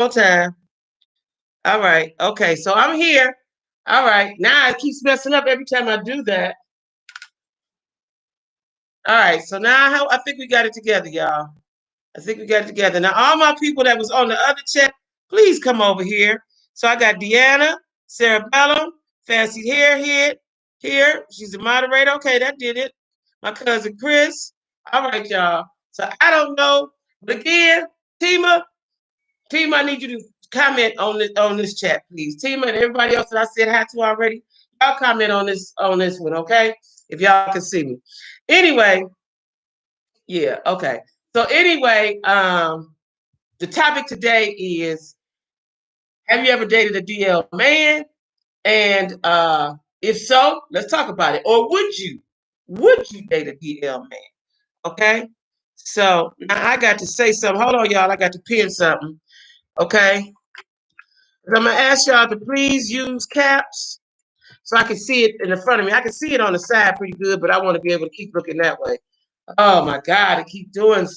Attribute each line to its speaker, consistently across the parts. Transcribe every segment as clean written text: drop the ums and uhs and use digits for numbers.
Speaker 1: more time. All right. Okay. So I'm here. All right. Now it keeps messing up every time I do that. All right. So now I think we got it together, y'all. I think we got it together. Now, all my people that was on the other chat, please come over here. So I got Deanna, Sarah Bellum, Fancy Hair here. She's a moderator. Okay, that did it. My cousin Chris. All right, y'all. So I don't know. But again, Tima, I need you to comment on this chat, please. Tima and everybody else that I said hi to already, y'all comment on this one, okay? If y'all can see me. Anyway, yeah, okay. So anyway, the topic today is, have you ever dated a DL man? And if so, let's talk about it. Or would you? Would you date a DL man? Okay. So now I got to say something. Hold on, y'all. I got to pin something. Okay. I'm gonna ask y'all to please use caps so I can see it in the front of me. I can see it on the side pretty good, but I want to be able to keep looking that way. Oh my God, I keep doing.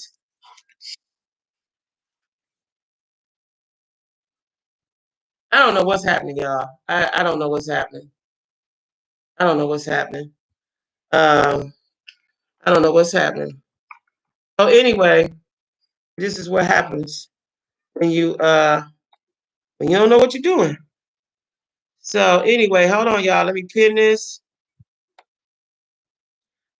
Speaker 1: I don't know what's happening, y'all. I don't know what's happening. I don't know what's happening. Um, I don't know what's happening. So anyway, this is what happens when you don't know what you're doing. So anyway, hold on, y'all. Let me pin this.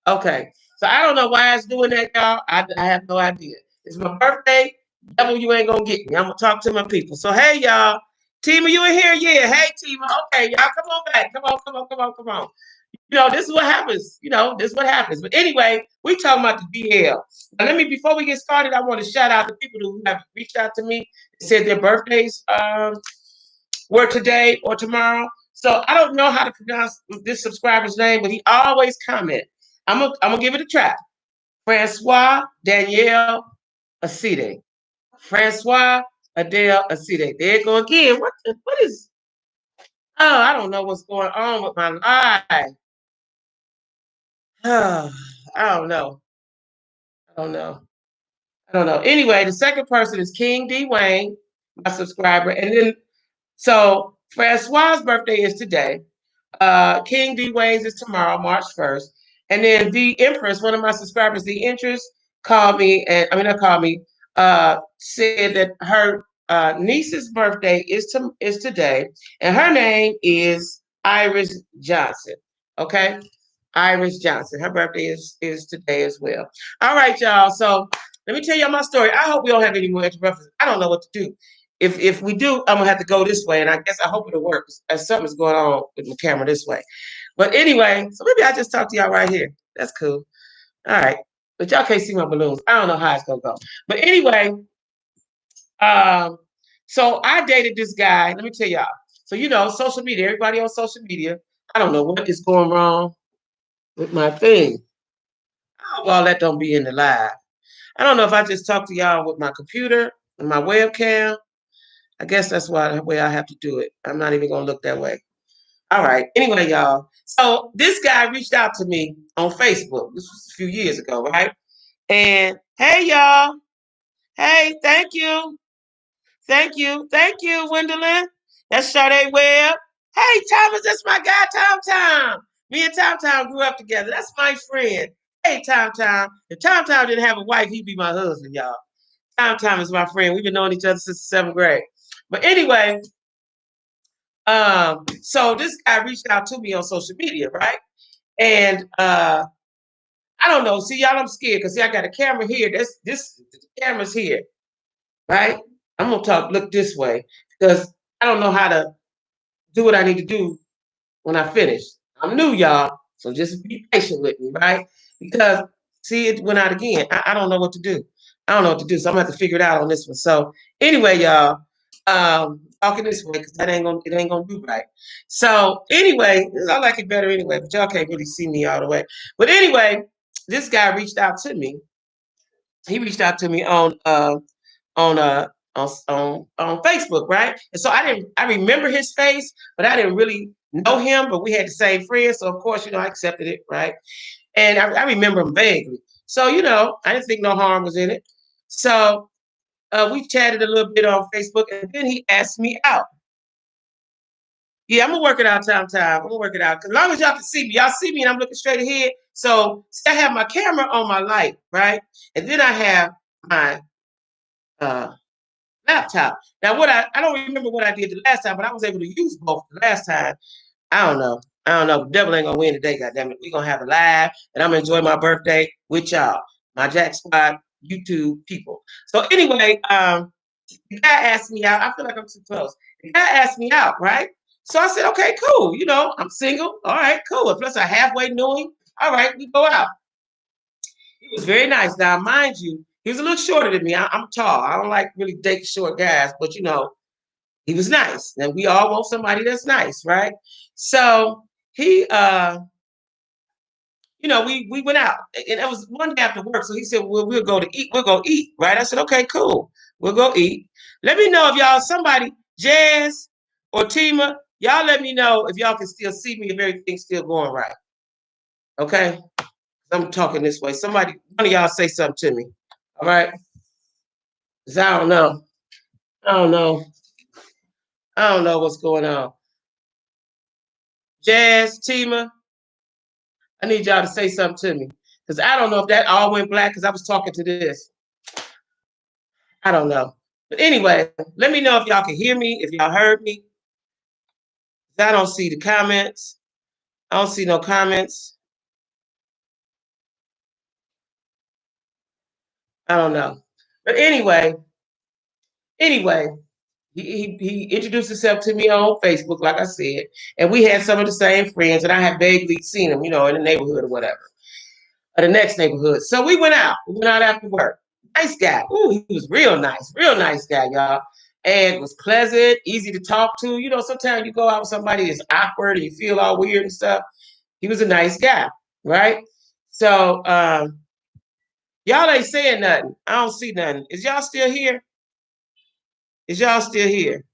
Speaker 1: Okay. So I don't know why it's doing that, y'all. I have no idea. It's my birthday. Devil, you ain't gonna get me. I'm gonna talk to my people. So hey, y'all. Tima, you in here? Yeah. Hey, Tima. Okay, y'all, come on back. Come on. This is what happens. This is what happens. But anyway, we talking about the DL. Now, before we get started, I want to shout out the people who have reached out to me and said their birthdays were today or tomorrow. So I don't know how to pronounce this subscriber's name, but he always comment. I'm gonna give it a try. Francois Danielle Acide. Francois Adele Acide. There you go again. What is? Oh, I don't know what's going on with my life. I don't know. I don't know. I don't know. Anyway, the second person is King D. Wayne, my subscriber. And then, so Francois' birthday is today. King D. Wayne's is tomorrow, March 1st. And then the Empress, one of my subscribers, the Empress, called me, and I mean, not called me, said that her niece's birthday is today, and her name is Iris Johnson. Okay, Iris Johnson. Her birthday is today as well. All right, y'all. So let me tell y'all my story. I hope we don't have any more interruptions. I don't know what to do. If we do, I'm gonna have to go this way, and I hope it'll work. As something's going on with the camera this way. But anyway, so maybe I just talk to y'all right here. That's cool. All right. But y'all can't see my balloons. I don't know how it's gonna go. But anyway, um, so I dated this guy. Let me tell y'all. So social media, everybody on social media. I don't know what is going wrong with my thing. I hope all that don't be in the live. I don't know if I just talk to y'all with my computer and my webcam. I guess that's the way I have to do it. I'm not even gonna look that way. All right. Anyway, y'all. So this guy reached out to me on Facebook. This was a few years ago, right? And hey, y'all. Hey, thank you, Gwendolyn. That's Sade Webb. Hey, Thomas, that's my guy, Tom. Me and Tom grew up together. That's my friend. Hey, Tom. If Tom didn't have a wife, he'd be my husband, y'all. Tom is my friend. We've been knowing each other since the seventh grade. But anyway, so this guy reached out to me on social media, right? And I don't know. See, y'all, I'm scared because I got a camera here. This the camera's here, right? I'm gonna look this way because I don't know how to do what I need to do when I finish. I'm new, y'all, so just be patient with me, right? Because see, it went out again. I don't know what to do. I don't know what to do, so I'm gonna have to figure it out on this one. So anyway, y'all, talking this way because it ain't gonna do right. So anyway, I like it better anyway, but y'all can't really see me all the way. But anyway, this guy reached out to me. He reached out to me on on Facebook, right? And so I remember his face, but I didn't really know him, but we had the same friends. So of course, I accepted it, right? And I remember him vaguely. So, I didn't think no harm was in it. So We chatted a little bit on Facebook, and then he asked me out. Yeah, I'm gonna work it out time. I'm gonna work it out. Cause as long as y'all can see me, y'all see me and I'm looking straight ahead. So I have my camera on my light, right? And then I have my uh laptop. Now I don't remember what I did the last time, but I was able to use both the last time. I don't know. I don't know. The devil ain't gonna win today, goddamn it. We're gonna have a live and I'm gonna enjoy my birthday with y'all, my Jack Squad YouTube people. So anyway, the guy asked me out. I feel like I'm too close. The guy asked me out, right? So I said, okay, cool. You know, I'm single. All right, cool. And plus I halfway knew him. All right, we go out. He was very nice. Now, mind you, he was a little shorter than me. I'm tall. I don't like really date short guys, but you know, he was nice. And we all want somebody that's nice, right? So he you know, we went out and it was one day after work. So he said, well, we'll go to eat. We'll go eat, right? I said, okay, cool. We'll go eat. Let me know if y'all, somebody, Jazz or Tima, y'all let me know if y'all can still see me, if everything's still going right. Okay? I'm talking this way. Somebody, one of y'all say something to me. All right? Because I don't know. I don't know. I don't know what's going on. Jazz, Tima, I need y'all to say something to me. Because I don't know if that all went black because I was talking to this. I don't know. But anyway, let me know if y'all can hear me, if y'all heard me. I don't see the comments. I don't see no comments. I don't know. But anyway, he introduced himself to me on Facebook, like I said, and we had some of the same friends, and I had vaguely seen him, you know, in the neighborhood or whatever, or the next neighborhood. So we went out. We went out after work. Nice guy. Ooh, he was real nice guy, y'all. And was pleasant, easy to talk to. You know, sometimes you go out with somebody that's awkward and you feel all weird and stuff. He was a nice guy, right? So y'all ain't saying nothing. I don't see nothing. Is y'all still here? Is y'all still here?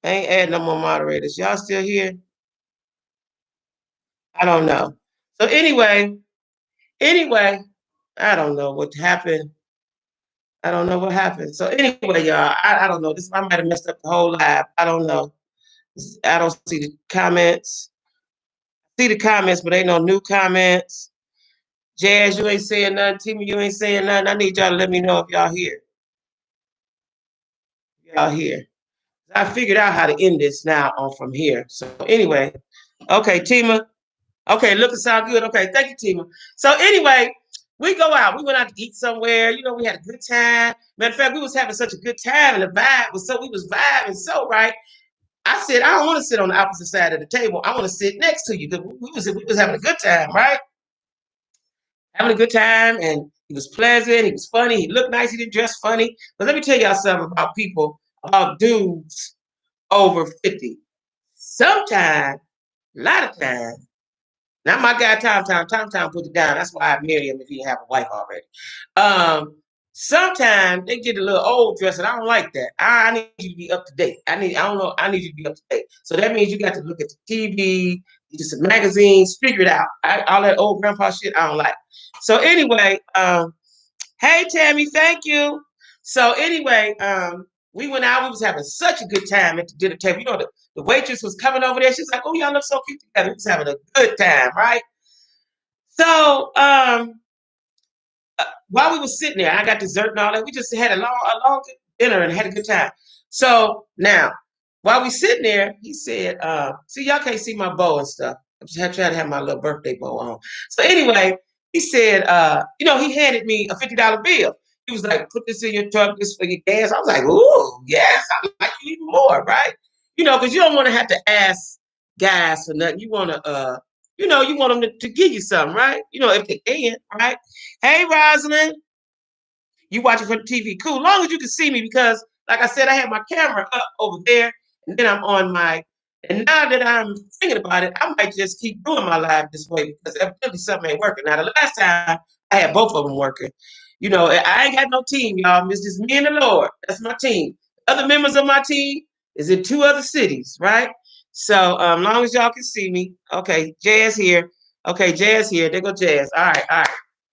Speaker 1: I ain't adding no more moderators. Y'all still here? I don't know. So anyway, I don't know what happened. I don't know what happened. So anyway, y'all, I don't know. This I might have messed up the whole live. I don't know. I don't see the comments. See the comments, but ain't no new comments. Jazz, you ain't saying nothing. Timmy, you ain't saying nothing. I need y'all to let me know if y'all here. Y'all here. I figured out how to end this now on from here. So anyway, okay, Tima. Okay, looking sound good. Okay, thank you, Tima. So anyway, we go out. We went out to eat somewhere. You know, we had a good time. Matter of fact, we was having such a good time, and the vibe was so we was vibing so right. I said, I don't want to sit on the opposite side of the table. I want to sit next to you. We was having a good time, right? Having a good time, and he was pleasant. He was funny. He looked nice. He didn't dress funny. But let me tell y'all something about people, about dudes over 50. Sometimes, a lot of times, not my guy Tom put it down. That's why I marry him if he didn't have a wife already. Sometimes they get a little old dressing. I don't like that. I need you to be up to date. I don't know. I need you to be up to date. So that means you got to look at the TV, do some magazines, figure it out. All that old grandpa shit, I don't like. So anyway, hey Tammy, thank you. So anyway, we went out. We was having such a good time at the dinner table. You know, the waitress was coming over there. She's like, "Oh, y'all look so cute together." We was having a good time, right? So while we were sitting there, I got dessert and all that. We just had a long dinner and had a good time. So now, while we sitting there, he said, "See, y'all can't see my bow and stuff. I just had trying to have my little birthday bow on." So anyway, he said, you know, he handed me a $50 bill. He was like, "Put this in your truck, this for your gas." I was like, "Ooh, yes, I like you even more, right?" You know, because you don't want to have to ask guys for nothing. You want to, you know, you want them to give you something, right? You know, if they can, right? Hey, Rosalind, you watching from the TV. Cool. Long as you can see me because, like I said, I have my camera up over there and then I'm on my. And now that I'm thinking about it, I might just keep doing my live this way because evidently something ain't working. Now, the last time I had both of them working, you know, I ain't got no team, y'all. It's just me and the Lord. That's my team. Other members of my team is in 2 other cities, right? So, long as y'all can see me. Okay, Jazz here. Okay, Jazz here. There go Jazz. All right, all right.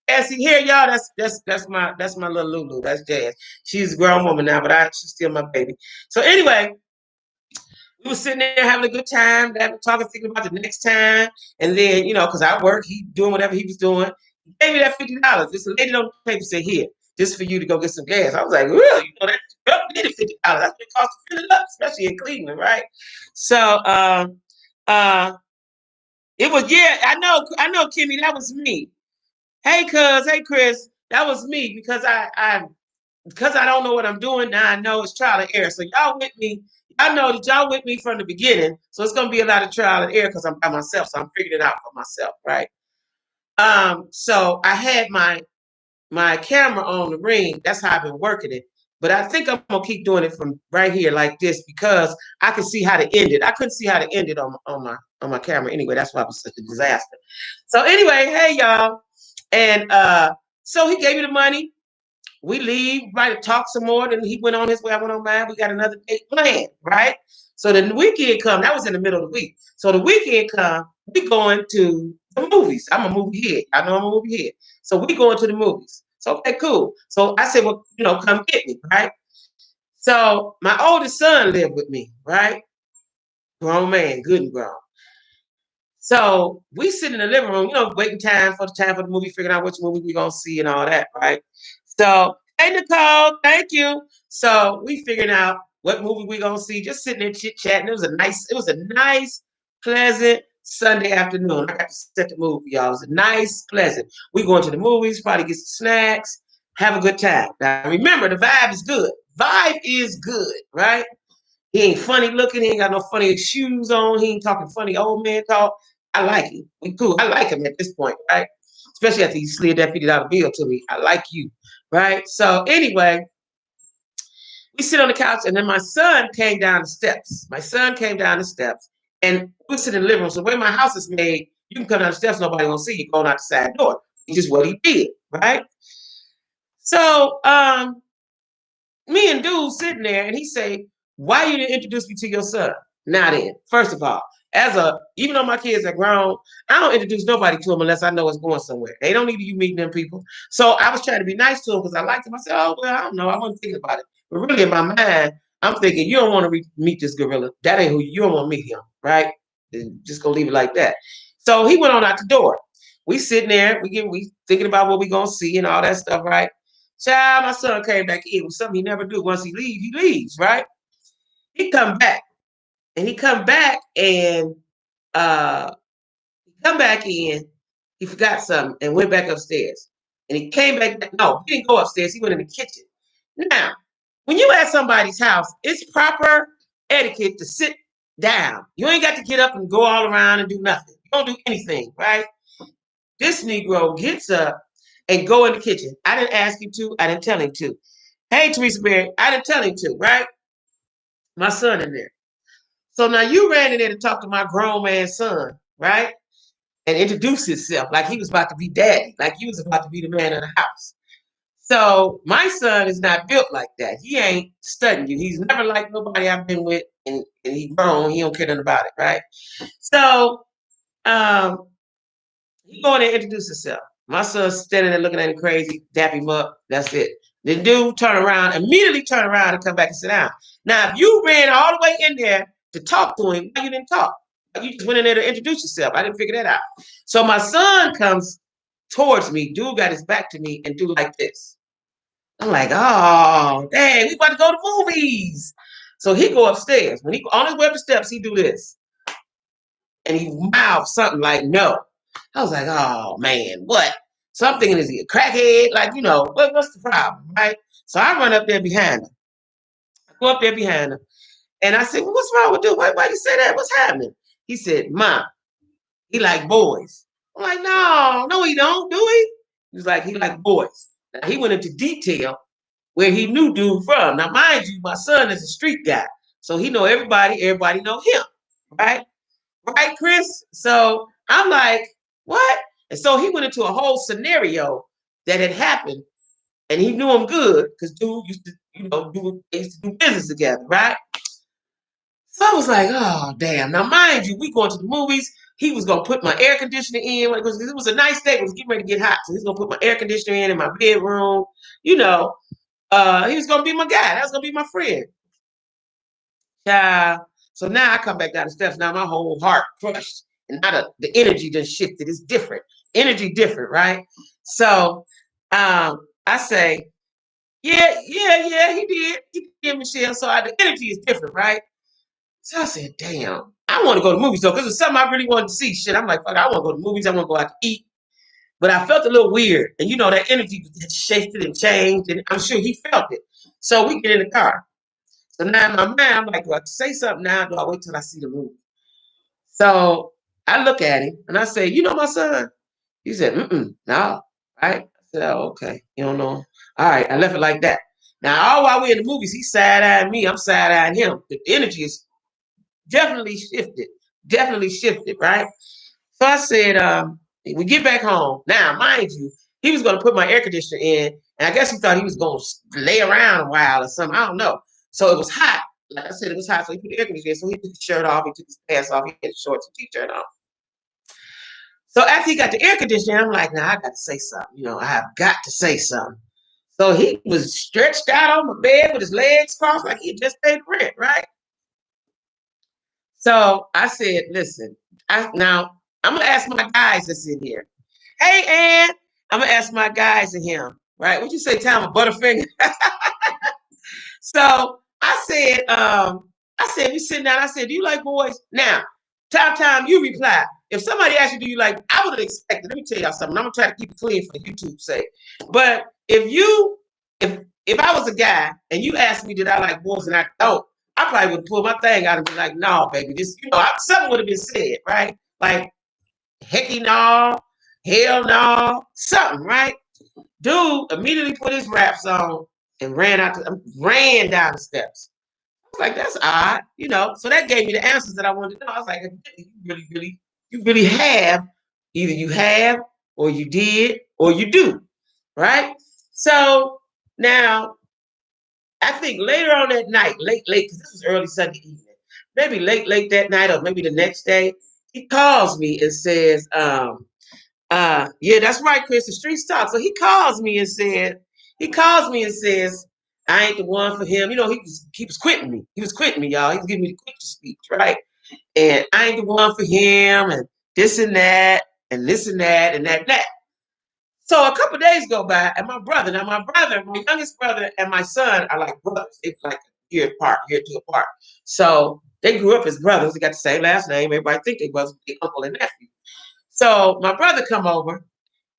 Speaker 1: And see here, y'all, that's my little Lulu. That's Jazz. She's a grown woman now, but she's still my baby. So anyway, we were sitting there having a good time, talking, thinking about the next time. And then, because I work, he doing whatever he was doing. He gave me that $50. This lady on the paper said, here, just for you to go get some gas. I was like, really? That needed $50. That's what it costs to fill it up, especially in Cleveland, right? So it was, yeah, I know, Kimmy, that was me. Hey, hey, Chris, that was me because I don't know what I'm doing now. I know it's trial and error. So y'all with me. I know that y'all with me from the beginning. So it's gonna be a lot of trial and error because I'm by myself. So I'm figuring it out for myself, right? So I had my camera on the ring. That's how I've been working it. But I think I'm gonna keep doing it from right here like this because I can see how to end it. I couldn't see how to end it on my camera anyway. That's why it was such a disaster. So anyway, hey y'all. And so he gave me the money. We leave, right, talk some more. Then he went on his way. I went on mine. We got another date planned, right? So the weekend come. That was in the middle of the week. So the weekend come. We going to the movies. I'm a movie head. I know I'm a movie head. So we going to the movies. So okay, cool. So I said, well, come get me, right? So my oldest son lived with me, right? Grown man, good and grown. So we sit in the living room, waiting time for the movie, figuring out which movie we gonna see and all that, right? So, hey Nicole, thank you. So we figuring out what movie we gonna see, just sitting there chit chatting. It was a nice, pleasant Sunday afternoon. I got to set the movie, y'all. It was a nice, pleasant. We going to the movies, probably get some snacks, have a good time. Now remember, the vibe is good. Vibe is good, right? He ain't funny looking. He ain't got no funny shoes on. He ain't talking funny old man talk. I like him. We cool. I like him at this point, right? Especially after he slid that $50 bill to me. I like you, right? So anyway, we sit on the couch, and then my son came down the steps. And we sit in the living room. So the way my house is made, you can come down the steps, nobody gonna see you going out the side door. It's just what he did, right? So me and dude sitting there, and he say, why you didn't introduce me to your son? Now then, first of all, even though my kids are grown, I don't introduce nobody to them unless I know it's going somewhere. They don't need you meeting them people. So I was trying to be nice to them because I liked him. I said, oh, well, I don't know. I wasn't thinking about it. But really in my mind, I'm thinking, you don't want to meet this gorilla. That ain't who you don't want to meet him, right? Just go leave it like that. So he went on out the door. We sitting there, we thinking about what we gonna see and all that stuff, right? Child, my son came back in with something he never do. Once he leaves, right? He come back. And he come back and he forgot something and went back upstairs. And he came back. No, he didn't go upstairs. He went in the kitchen. Now, when you at somebody's house, it's proper etiquette to sit down. You ain't got to get up and go all around and do nothing. You don't do anything, right? This Negro gets up and go in the kitchen. I didn't ask him to. I didn't tell him to. Hey, Teresa Berry, I didn't tell him to, right? My son in there. So now you ran in there to talk to my grown man son, right? And introduce himself like he was about to be daddy, like he was about to be the man of the house. So my son is not built like that. He ain't studying you. He's never like nobody I've been with, and he grown. He don't care nothing about it, right? So he go in there and introduce himself. My son's standing there looking at him crazy, dap him up. That's it. The dude immediately turn around and come back and sit down. Now, if you ran all the way in there to talk to him, why you didn't talk? You just went in there to introduce yourself. I didn't figure that out. So my son comes towards me. Dude got his back to me and do like this. I'm like, oh, dang, we about to go to movies. So he go upstairs. When he on his way up the steps, he do this. And he mouth something like, no. I was like, oh, man, what? So I'm thinking, is he a crackhead? Like, what's the problem, right? So I run up there behind him. I go up there behind him. And I said, well, what's wrong with dude? Why you say that? What's happening? He said, Mom, he like boys. I'm like, no, he don't, do he? He was like, he like boys. Now, he went into detail where he knew dude from. Now, mind you, my son is a street guy. So he know everybody know him, right? Right, Chris? So I'm like, what? And so he went into a whole scenario that had happened, and he knew him good because dude used to, they used to do business together, right? So I was like, oh, damn. Now, mind you, we going to the movies. he was gonna put my air conditioner in because it was a nice day. It was getting ready to get hot, so he was gonna put my air conditioner in my bedroom. You know, he was gonna be my guy. That was gonna be my friend. Yeah. So now I come back down the steps. Now my whole heart crushed, and now the energy just shifted. It's different. Energy different, right? So I say, yeah, yeah, yeah, he did. He did, Michelle. So the energy is different, right? So I said, damn, I want to go to movies though, because it's something I really wanted to see. Shit, I'm like, fuck, I want to go to movies. I want to go out to eat. But I felt a little weird. And you know, that energy had shifted and changed. And I'm sure he felt it. So we get in the car. So now in my mind, I'm like, do I say something now? Do I wait till I see the movie? So I look at him and I say, you know my son? He said, no. Right? I said, oh, okay. You don't know. All right. I left it like that. Now, all while we're in the movies, he's side-eyeing me. I'm side-eyeing him. The energy is definitely shifted. Definitely shifted, right? So I said, we get back home. Now, mind you, he was going to put my air conditioner in, and I guess he thought he was going to lay around a while or something. I don't know. So it was hot. Like I said, it was hot. So he put the air conditioner in. So he took his shirt off. He took his pants off. He had shorts and t-shirt on. So after he got the air conditioner, I'm like, now I got to say something. You know, I have got to say something. So he was stretched out on the bed with his legs crossed like he just paid rent, right? So I said, listen, now I'm going to ask my guys that's in here. Hey, Ann, I'm going to ask my guys in him, right? What you say, Tom, a Butterfinger? So I said, we sitting down. I said, do you like boys? Now, Tom, you reply. If somebody asks you, do you like, I would have expected, let me tell y'all something. I'm going to try to keep it clean for YouTube's sake. But if I was a guy and you asked me, did I like boys and I don't, I probably would pull my thing out and be like, no, baby, this, something would have been said, right? Like, hecky no, hell no, something, right? Dude immediately put his raps on and ran down the steps. I was like, that's odd, So that gave me the answers that I wanted to know. I was like, you really have, either you have, or you did, or you do, right? So now, I think later on that night, late, because this was early Sunday evening, maybe late that night, or maybe the next day, he calls me and says, yeah, that's right, Chris. The streets talk. So he calls me and says, I ain't the one for him. He was quitting me. He was quitting me, y'all. He was giving me the quit speech, right? And I ain't the one for him, and this and that, and this and that, and that, and that. So a couple of days go by, and my youngest brother, and my son are like brothers. It's like year apart, year two apart. So they grew up as brothers. They got the same last name. Everybody think they was uncle and nephew. So my brother come over,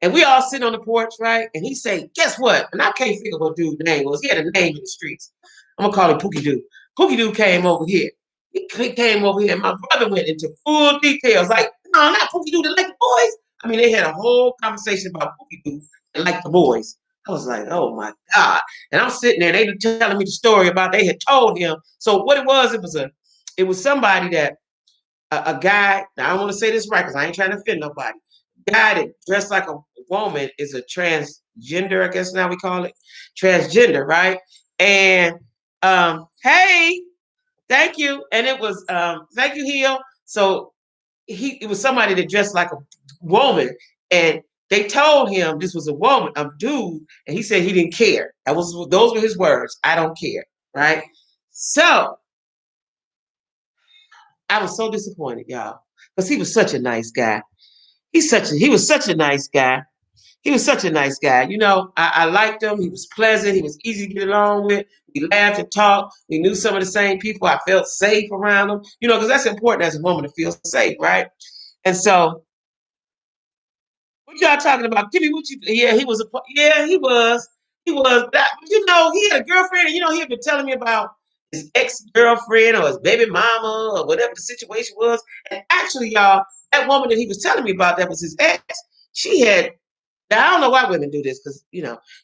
Speaker 1: and we all sit on the porch, right? And he say, guess what? And I can't figure what dude's name was. He had a name in the streets. I'm going to call him Pookie Doo. Pookie Doo came over here. He came over here, and my brother went into full details. Like, no, not Pookie Doo, they like the boys. I mean, they had a whole conversation about Pookie Doo and like the boys. I was like, oh my God. And I'm sitting there, and they were telling me the story about they had told him. So what it was somebody that a guy, now I don't want to say this right because I ain't trying to offend nobody. Guy that dressed like a woman is a transgender, I guess now we call it. Transgender, right? And hey, thank you. And it was thank you, Heel. So it was somebody that dressed like a woman, and they told him this was a woman, a dude, and he said he didn't care. Those were his words. I don't care, right? So I was so disappointed, y'all, because he was such a nice guy. He was such a nice guy. He was such a nice guy. I liked him. He was pleasant. He was easy to get along with. We laughed and talked. We knew some of the same people. I felt safe around him, because that's important as a woman to feel safe, right? And so, what y'all talking about? Give me what you, yeah, he was. He was that, he had a girlfriend, and he had been telling me about his ex-girlfriend or his baby mama or whatever the situation was. And actually, y'all, that woman that he was telling me about that was his ex, she had, now I don't know why women do this, because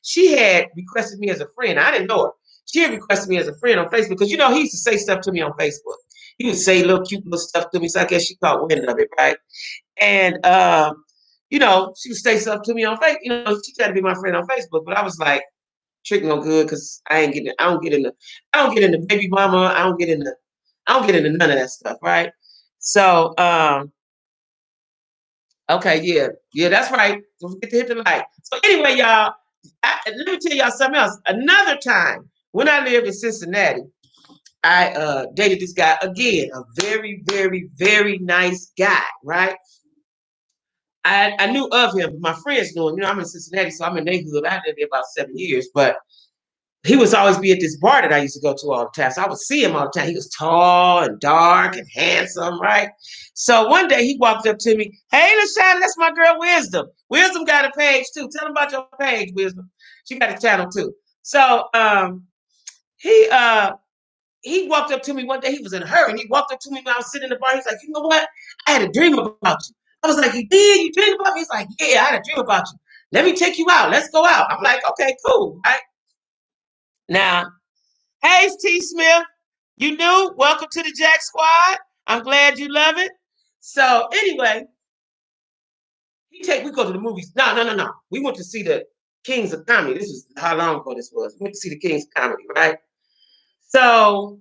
Speaker 1: she had requested me as a friend. I didn't know her. She had requested me as a friend on Facebook because he used to say stuff to me on Facebook. He would say little cute little stuff to me, so I guess she caught wind of it, right? And she would say stuff to me on Facebook. She tried to be my friend on Facebook, but I was like, trick no good, because I don't get into baby mama. I don't get into none of that stuff, right? So Okay, yeah, yeah, that's right. Don't forget to hit the like. So anyway, y'all, let me tell y'all something else. Another time when I lived in Cincinnati, I dated this guy again, a very, very, very nice guy, right? I knew of him. My friends knew him. You know, I'm in Cincinnati, so I'm in neighborhood. I lived there about 7 years, but he was always be at this bar that I used to go to all the time. So I would see him all the time. He was tall and dark and handsome, right? So one day he walked up to me, "Hey, LaShawn, that's my girl Wisdom. Wisdom got a page too. Tell him about your page, Wisdom. She got a channel too." So he he walked up to me one day. He was in a hurry. And he walked up to me when I was sitting in the bar. He's like, "You know what? I had a dream about you." I was like, "You did? You dreamed about me?" He's like, "Yeah, I had a dream about you. Let me take you out. Let's go out." I'm like, "Okay, cool." Right now, hey, T. Smith, you new? Welcome to the Jack Squad. I'm glad you love it. So anyway, we go to the movies. No, no, no, no. We went to see the Kings of Comedy. This is how long ago this was. We went to see the Kings of Comedy, right? So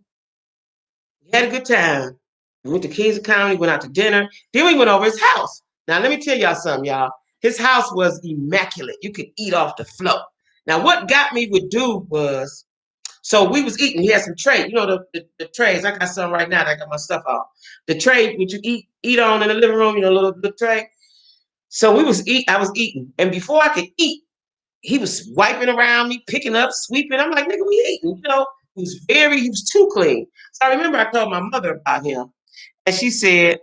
Speaker 1: we had a good time. We went to Kings of Comedy, went out to dinner. Then we went over his house. Now let me tell y'all something, y'all. His house was immaculate. You could eat off the floor. Now what got me with dude was, so we was eating. He had some tray, you know, the trays. I got some right now that I got my stuff on. The tray which you eat on in the living room, you know, little tray. So I was eating. And before I could eat, he was wiping around me, picking up, sweeping. I'm like, "Nigga, we eating." You know, he was too clean. So I remember I told my mother about him. And she asked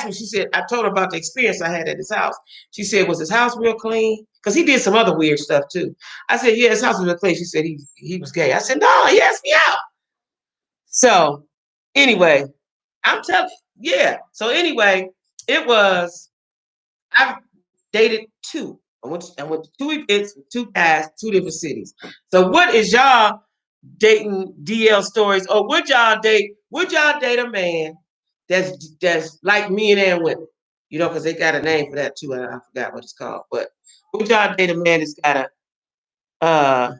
Speaker 1: me, she said, I told her about the experience I had at his house. She said, "Was his house real clean?" Because he did some other weird stuff too. I said, "Yeah, his house was real clean." She said he was gay. I said, "No, he asked me out." So anyway, I'm telling yeah. So anyway, it was I've dated two. I went to two events with two guys, two different cities. So what is y'all dating DL stories? Or would y'all date a man that's like men and women? You know, because they got a name for that too, and I forgot what it's called. But would y'all date a man that's got a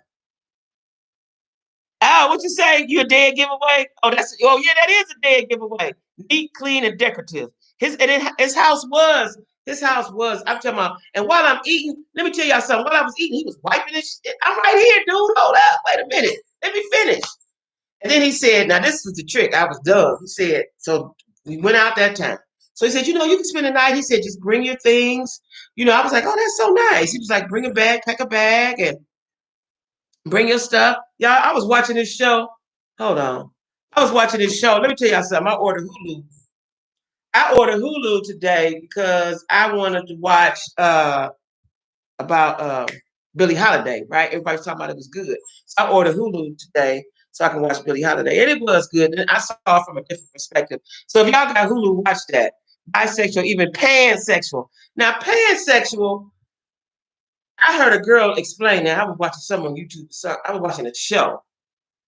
Speaker 1: oh, what you say? You a dead giveaway? Yeah, that is a dead giveaway. Neat, clean, and decorative. His house was. I'm talking about. And while I'm eating, let me tell y'all something. While I was eating, he was wiping his shit. I'm right here, dude. Hold up. Wait a minute. Let me finish. And then he said, "Now this was the trick." I was dumb. He said, so we went out that time. So he said, "You can spend the night." He said, "Just bring your things." I was like, "Oh, that's so nice." He was like, "Bring a bag, pack a bag, and bring your stuff." Y'all, I was watching this show. Hold on. I was watching this show. Let me tell y'all something. I ordered Hulu today because I wanted to watch about Billie Holiday, right? Everybody's talking about it was good. So I ordered Hulu today so I can watch Billie Holiday. And it was good. And I saw it from a different perspective. So if y'all got Hulu, watch that. Bisexual, even pansexual. Now, pansexual, I heard a girl explain that. I was watching some on YouTube. So I was watching a show.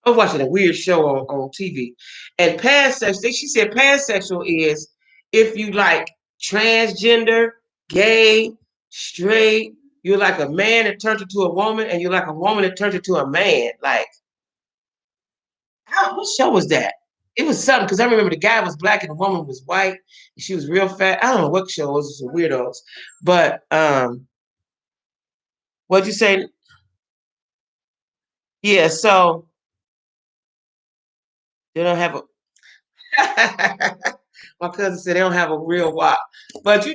Speaker 1: I was watching a weird show on TV. And pansexual, she said pansexual is if you like transgender, gay, straight, you're like a man that turns into a woman, and you're like a woman that turns into a man. Like, what show was that? It was something because I remember the guy was black and the woman was white. And she was real fat. I don't know what show it was. It was weirdos. But what'd you say? Yeah, so they don't have a my cousin said they don't have a real wop. But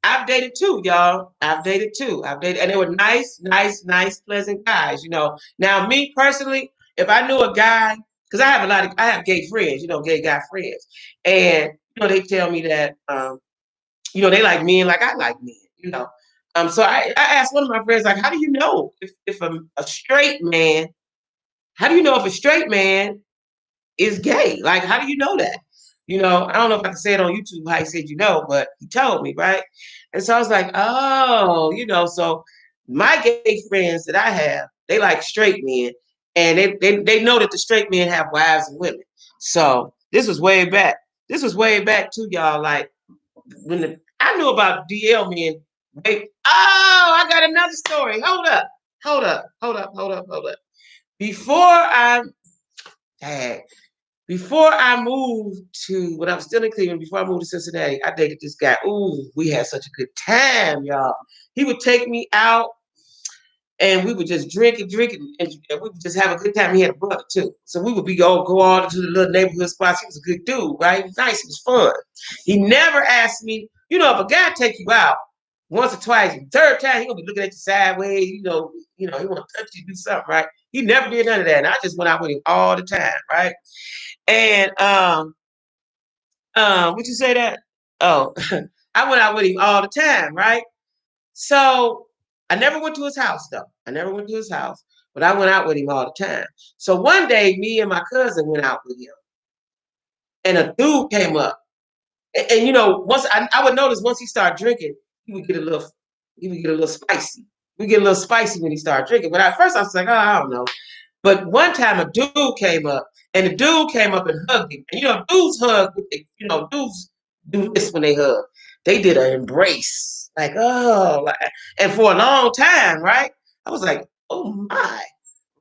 Speaker 1: I've dated two, y'all. I've dated two. And they were nice, nice, nice, pleasant guys. Now me personally, if I knew a guy, because I have gay friends, gay guy friends, and they tell me that they like men like I like men. So I asked one of my friends, like, how do you know if a straight man, how do you know if a straight man is gay? Like, how do you know that? I don't know if I can say it on YouTube how he said but he told me, right? And so I was like, oh, so my gay friends that I have, they like straight men, and they know that the straight men have wives and women. So this was way back. This was way back too, y'all. Like I knew about DL men. I got another story. Hold up, hold up, hold up, hold up, hold up. Before I Before I moved to, when I was still in Cleveland, before I moved to Cincinnati, I dated this guy. Ooh, we had such a good time, y'all. He would take me out and we would just drink and we would just have a good time. He had a brother too. So we would go all to the little neighborhood spots. He was a good dude, right? He was nice, it was fun. He never asked me, if a guy take you out once or twice, third time, he gonna be looking at you sideways, he wanna touch you, do something, right? He never did none of that. And I just went out with him all the time, right? And would you say that? Oh, I went out with him all the time, right? So I never went to his house though. I never went to his house, but I went out with him all the time. So one day, me and my cousin went out with him, and a dude came up, and once I would notice once he started drinking, he would get a little, he would get a little spicy. We get a little spicy when he started drinking. But at first I was like, oh, I don't know. But one time a dude came up, and the dude came up and hugged him. And dudes hug, dudes do this when they hug. They did an embrace, like, oh, and for a long time, right? I was like, oh my,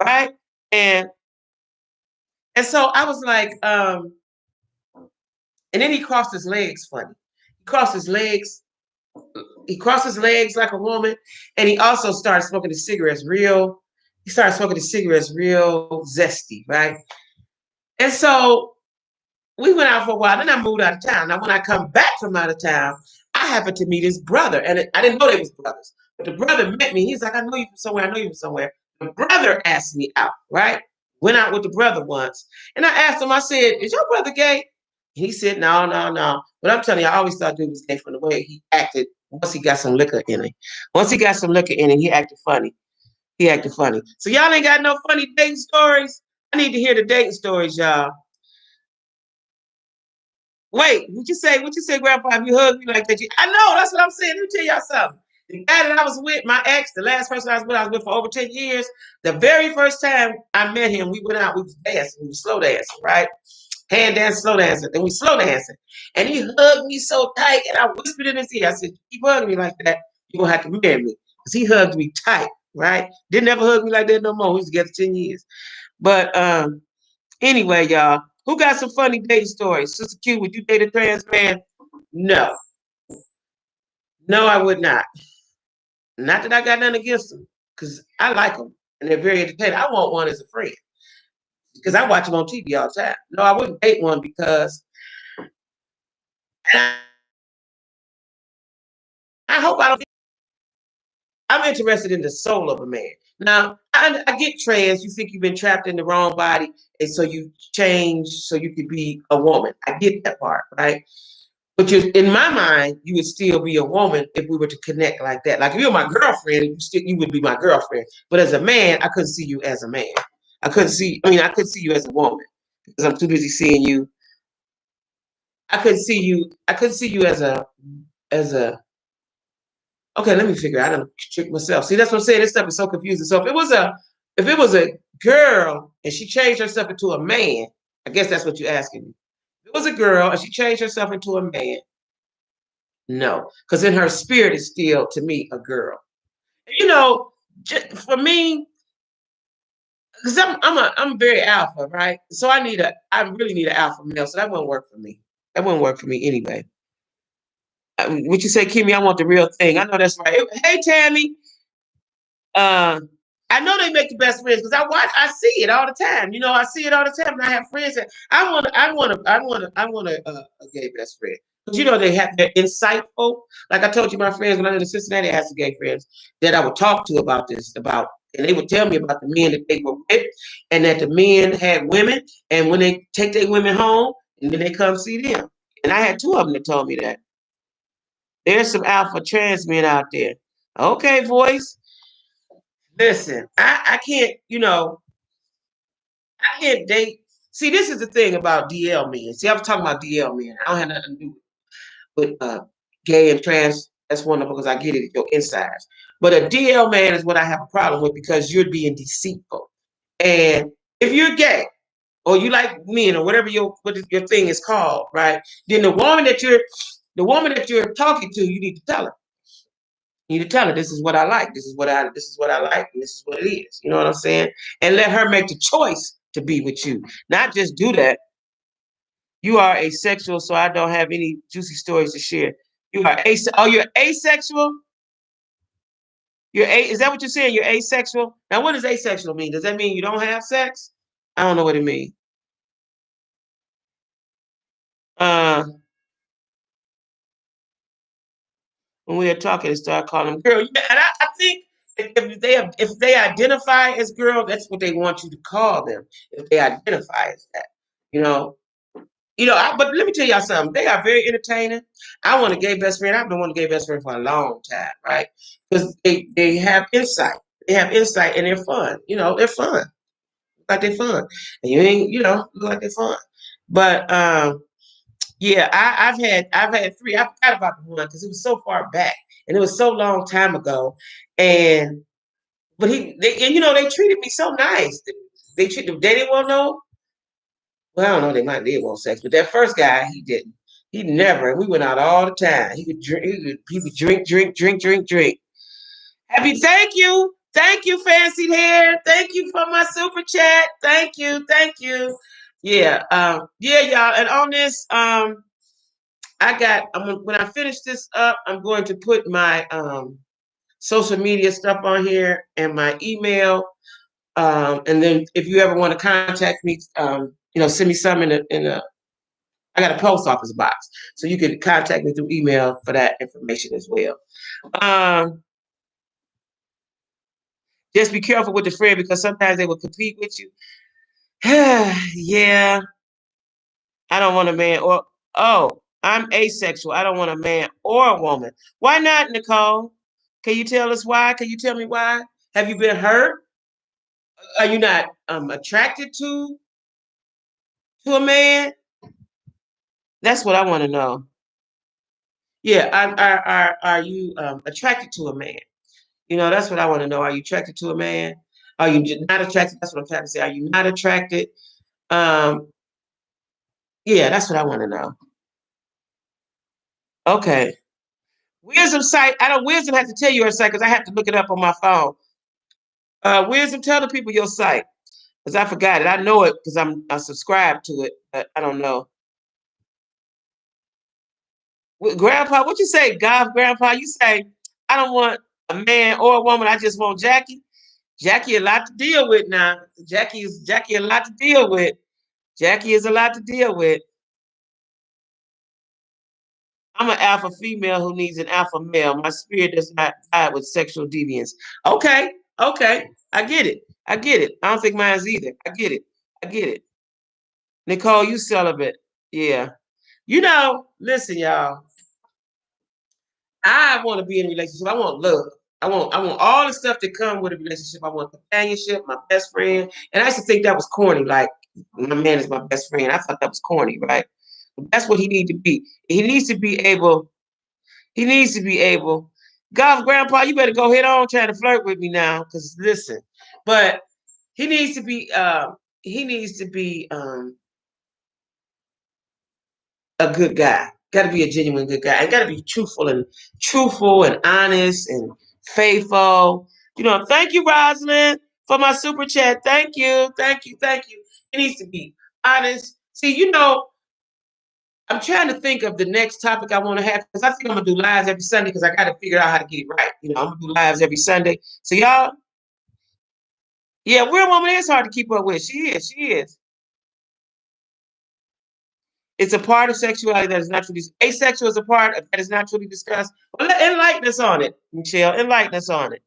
Speaker 1: right? And and so I was like, and then he crossed his legs funny. He crossed his legs, he crossed his legs like a woman, and he also started smoking the cigarettes real. He started smoking the cigarettes real zesty, right? And so we went out for a while. Then I moved out of town. Now, when I come back from out of town, I happened to meet his brother. And I didn't know they was brothers. But the brother met me. He's like, I know you from somewhere. I know you from somewhere. The brother asked me out, right? Went out with the brother once. And I asked him, I said, is your brother gay? He said, no, no, no. But I'm telling you, I always thought dude was gay from the way he acted once he got some liquor in him. Once he got some liquor in him, he acted funny. He acted funny. So y'all ain't got no funny dating stories? I need to hear the dating stories, y'all. Wait, what you say, Grandpa? If you hug me like that, I know, that's what I'm saying. Let me tell y'all something. The guy that I was with, my ex, the last person I was with for over 10 years, the very first time I met him, we went out, we was dancing, we was slow dancing, right? Hand dance, slow dancing. Then we slow dancing. And he hugged me so tight, and I whispered in his ear, I said, keep hugging me like that, you're gonna have to marry me. Because he hugged me tight, right? Didn't ever hug me like that no more. We was together 10 years. But anyway, y'all, who got some funny dating stories? Sister Q, would you date a trans man? No. No, I would not. Not that I got nothing against them, because I like them and they're very entertaining. I want one as a friend because I watch them on TV all the time. No, I wouldn't date one because and I hope I don't. I'm interested in the soul of a man. Now, I get trans. You think you've been trapped in the wrong body, and so you change so you could be a woman. I get that part, right? But in my mind, you would still be a woman if we were to connect like that. Like if you're my girlfriend, you would be my girlfriend. But as a man, I couldn't see you as a man. I could see you as a woman because I'm too busy seeing you. I couldn't see you as a, okay, let me figure out. I don't trick myself. See, that's what I'm saying. This stuff is so confusing. So if it was a girl and she changed herself into a man, I guess that's what you're asking me. If it was a girl and she changed herself into a man, no, because in her spirit is still to me a girl. You know, for me, because I'm very alpha, right? So I really need an alpha male. So that wouldn't work for me. That wouldn't work for me anyway. What you say, Kimmy? I want the real thing. I know that's right. Hey, Tammy. Uh, I know they make the best friends because I see it all the time. I see it all the time, and I have friends that I want a gay best friend because they're insightful. Like I told you, my friends when I lived in Cincinnati, I had some gay friends that I would talk to and they would tell me about the men that they were with, and that the men had women, and when they take their women home, and then they come see them. And I had two of them that told me that there's some alpha trans men out there. Okay, voice. Listen, I can't, I can't date. See, this is the thing about DL men. See, I was talking about DL men. I don't have nothing to do with gay and trans. That's wonderful because I get it, your insides. But a DL man is what I have a problem with because you're being deceitful. And if you're gay or you like men or whatever your thing is called, right? Then the woman that you're talking to, you need to tell her. You need to tell her this is what I like, this is what I like, and this is what it is. You know what I'm saying? And let her make the choice to be with you. Not just do that. You are asexual, so I don't have any juicy stories to share. You are you're asexual? Is that what you're saying? You're asexual? Now, what does asexual mean? Does that mean you don't have sex? I don't know what it means. Uh, when we are talking and start calling them girl. Yeah, and I think if they identify as girl, that's what they want you to call them. If they identify as that, you know, but let me tell y'all something. They are very entertaining. I want a gay best friend. I've been wanting a gay best friend for a long time, right? Because they have insight. They have insight and they're fun. They're fun. Like they're fun. And you ain't, look like they're fun. But yeah, I've had three. I forgot about the one because it was so far back and it was so long time ago. And but they treated me so nice. They didn't want no. Well, I don't know. They might did want sex, but that first guy, he didn't. He never. We went out all the time. He would drink. He would drink, drink, drink, drink, drink. Happy. Thank you, fancy hair. Thank you for my super chat. Thank you. Yeah, yeah, y'all. And on this, when I finish this up, I'm going to put my social media stuff on here and my email. And then if you ever want to contact me, send me some I got a post office box. So you can contact me through email for that information as well. Um, just be careful with the friend because sometimes they will compete with you. Yeah, I don't want a man I'm asexual. I don't want a man or a woman. Why not, Nicole? Can you tell us why? Can you tell me why? Have you been hurt? Are you not attracted to a man? That's what I want to know. Yeah, are you attracted to a man? That's what I want to know. Are you attracted to a man? Are you not attracted? That's what I'm trying to say. Are you not attracted? Um, yeah, that's what I want to know. Okay. Wisdom site. I don't wisdom have to tell you her site because I have to look it up on my phone. Wisdom, tell the people your site. Because I forgot it. I know it because I subscribed to it, but I don't know. Grandpa, what you say, God, Grandpa? You say, I don't want a man or a woman. I just want Jackie. Jackie a lot to deal with now. Jackie a lot to deal with. Jackie is a lot to deal with. I'm an alpha female who needs an alpha male. My spirit does not die with sexual deviance. Okay, okay. I get it. I get it. I don't think mine's either. I get it. I get it. Nicole, you celibate. Yeah. Listen, y'all. I want to be in a relationship. I want love. I want all the stuff that come with a relationship. I want companionship, my best friend. And I used to think that was corny, like my man is my best friend. I thought that was corny, right? But that's what he needs to be. He needs to be able. God, Grandpa, you better go head on trying to flirt with me now. Cause listen. But he needs to be he needs to be a good guy. Got to be a genuine good guy. And got to be truthful and honest and faithful. Thank you, Rosalind, for my super chat. Thank you, thank you, thank you. It needs to be honest. See, I'm trying to think of the next topic I want to have because I think I'm gonna do lives every Sunday because I got to figure out how to get it right. I'm gonna do lives every Sunday. So y'all, yeah, real woman is hard to keep up with. She is. She is. It's a part of sexuality that is not truly asexual is a part that is not truly discussed. Well, enlighten us on it, Michelle. Enlighten us on it.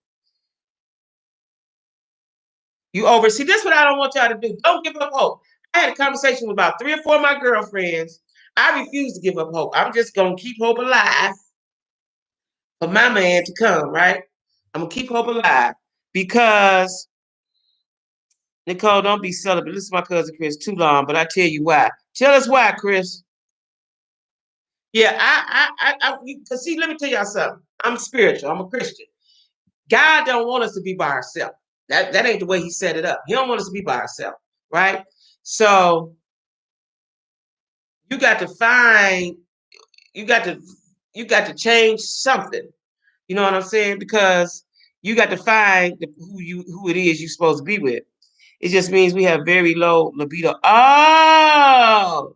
Speaker 1: You oversee. This is what I don't want y'all to do. Don't give up hope. I had a conversation with about 3 or 4 of my girlfriends. I refuse to give up hope. I'm just gonna keep hope alive for my man to come, right? I'm gonna keep hope alive because Nicole, don't be celibate. This is my cousin Chris. Too long, but I tell you why. Tell us why, Chris. Yeah, because see, let me tell y'all something. I'm spiritual. I'm a Christian. God don't want us to be by ourselves. That ain't the way He set it up. He don't want us to be by ourselves, right? So you got to find, you got to, you got to change something. You know what I'm saying? Because you got to find who it is you're supposed to be with. It just means we have very low libido. Oh,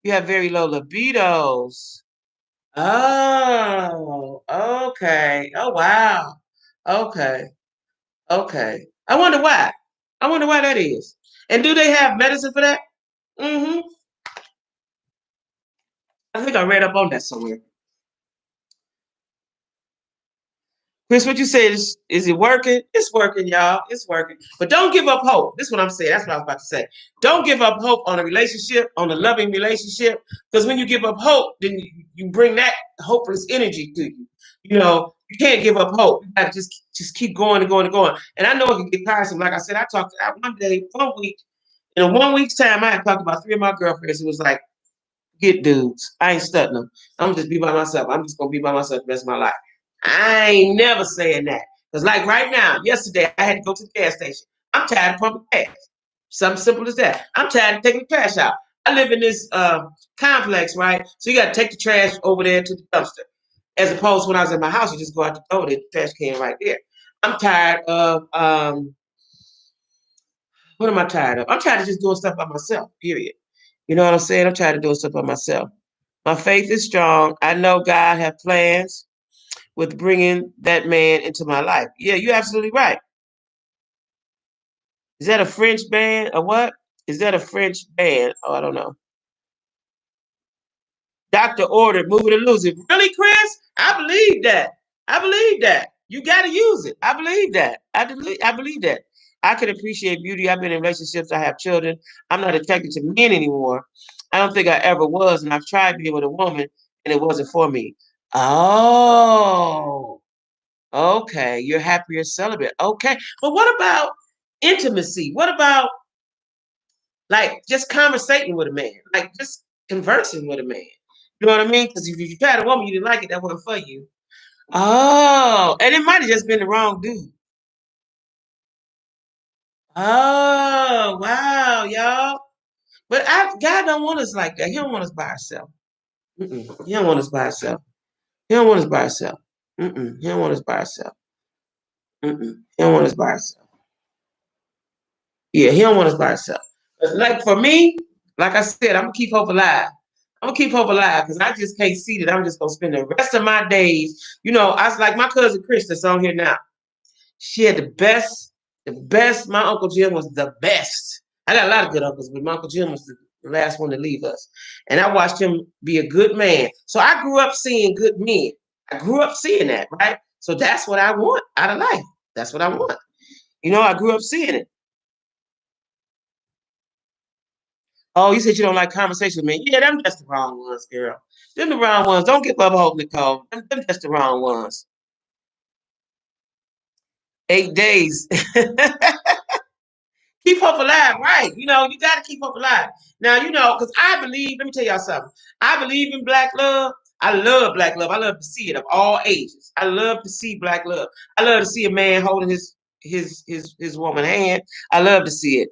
Speaker 1: You have very low libidos. Oh, okay. Oh, wow. Okay. Okay. I wonder why. I wonder why that is. And do they have medicine for that? Mm-hmm. I think I read up on that somewhere. Chris, what you said is it working? It's working, y'all. It's working. But don't give up hope. This is what I'm saying. That's what I was about to say. Don't give up hope on a relationship, on a loving relationship. Because when you give up hope, then you bring that hopeless energy to you. You know, you can't give up hope. You gotta just keep going and going and going. And I know it can get tiresome. Like I said, I talked one day, 1 week, in a 1 week's time, I had talked about 3 of my girlfriends. It was like, get dudes. I ain't studying them. I'm just be by myself. I'm just gonna be by myself the rest of my life. I ain't never saying that. Because like right now, yesterday I had to go to the gas station. I'm tired of pumping gas. Something simple as that. I'm tired of taking the trash out. I live in this complex, right? So you gotta take the trash over there to the dumpster. As opposed to when I was in my house, you just go out the door, the trash can right there. I'm tired of what am I tired of? I'm tired of just doing stuff by myself, period. You know what I'm saying? I'm tired of doing stuff by myself. My faith is strong. I know God have plans with bringing that man into my life. Yeah, you're absolutely right. Is that a French band or what? Is that a French band? Oh, I don't know. Doctor ordered, move it or lose it. Really, Chris? I believe that. I believe that. You got to use it. I believe that. I believe that. I can appreciate beauty. I've been in relationships. I have children. I'm not attracted to men anymore. I don't think I ever was. And I've tried being with a woman and it wasn't for me. Oh, okay. You're happier celibate. Okay. But what about intimacy? What about like just conversating with a man? Like just conversing with a man. You know what I mean? Because if you tried a woman, you didn't like it, that wasn't for you. Oh, and it might have just been the wrong dude. Oh, wow, y'all. But God don't want us like that. He don't want us by ourselves. He don't want us by ourselves. He don't want us by ourselves. He don't want us by ourselves. He don't want us by ourselves. Yeah, he don't want us by ourselves. But like for me, like I said, I'm gonna keep hope alive. I'm gonna keep hope alive because I just can't see that I'm just gonna spend the rest of my days. You know, I was like my cousin Chris that's on here now. She had the best, the best. My Uncle Jim was the best. I got a lot of good uncles, but my Uncle Jim was the last one to leave us. And I watched him be a good man. So I grew up seeing good men. I grew up seeing that, right? So that's what I want out of life. That's what I want. You know, I grew up seeing it. Oh, you said you don't like conversation with me. Yeah, them just the wrong ones, girl. Them the wrong ones. Don't give up hope, Nicole. Them just the wrong ones. 8 days. Keep hope alive, right? You know, you got to keep hope alive. Now, you know, because I believe, let me tell y'all something. I believe in black love. I love black love. I love to see it of all ages. I love to see black love. I love to see a man holding his woman hand. I love to see it.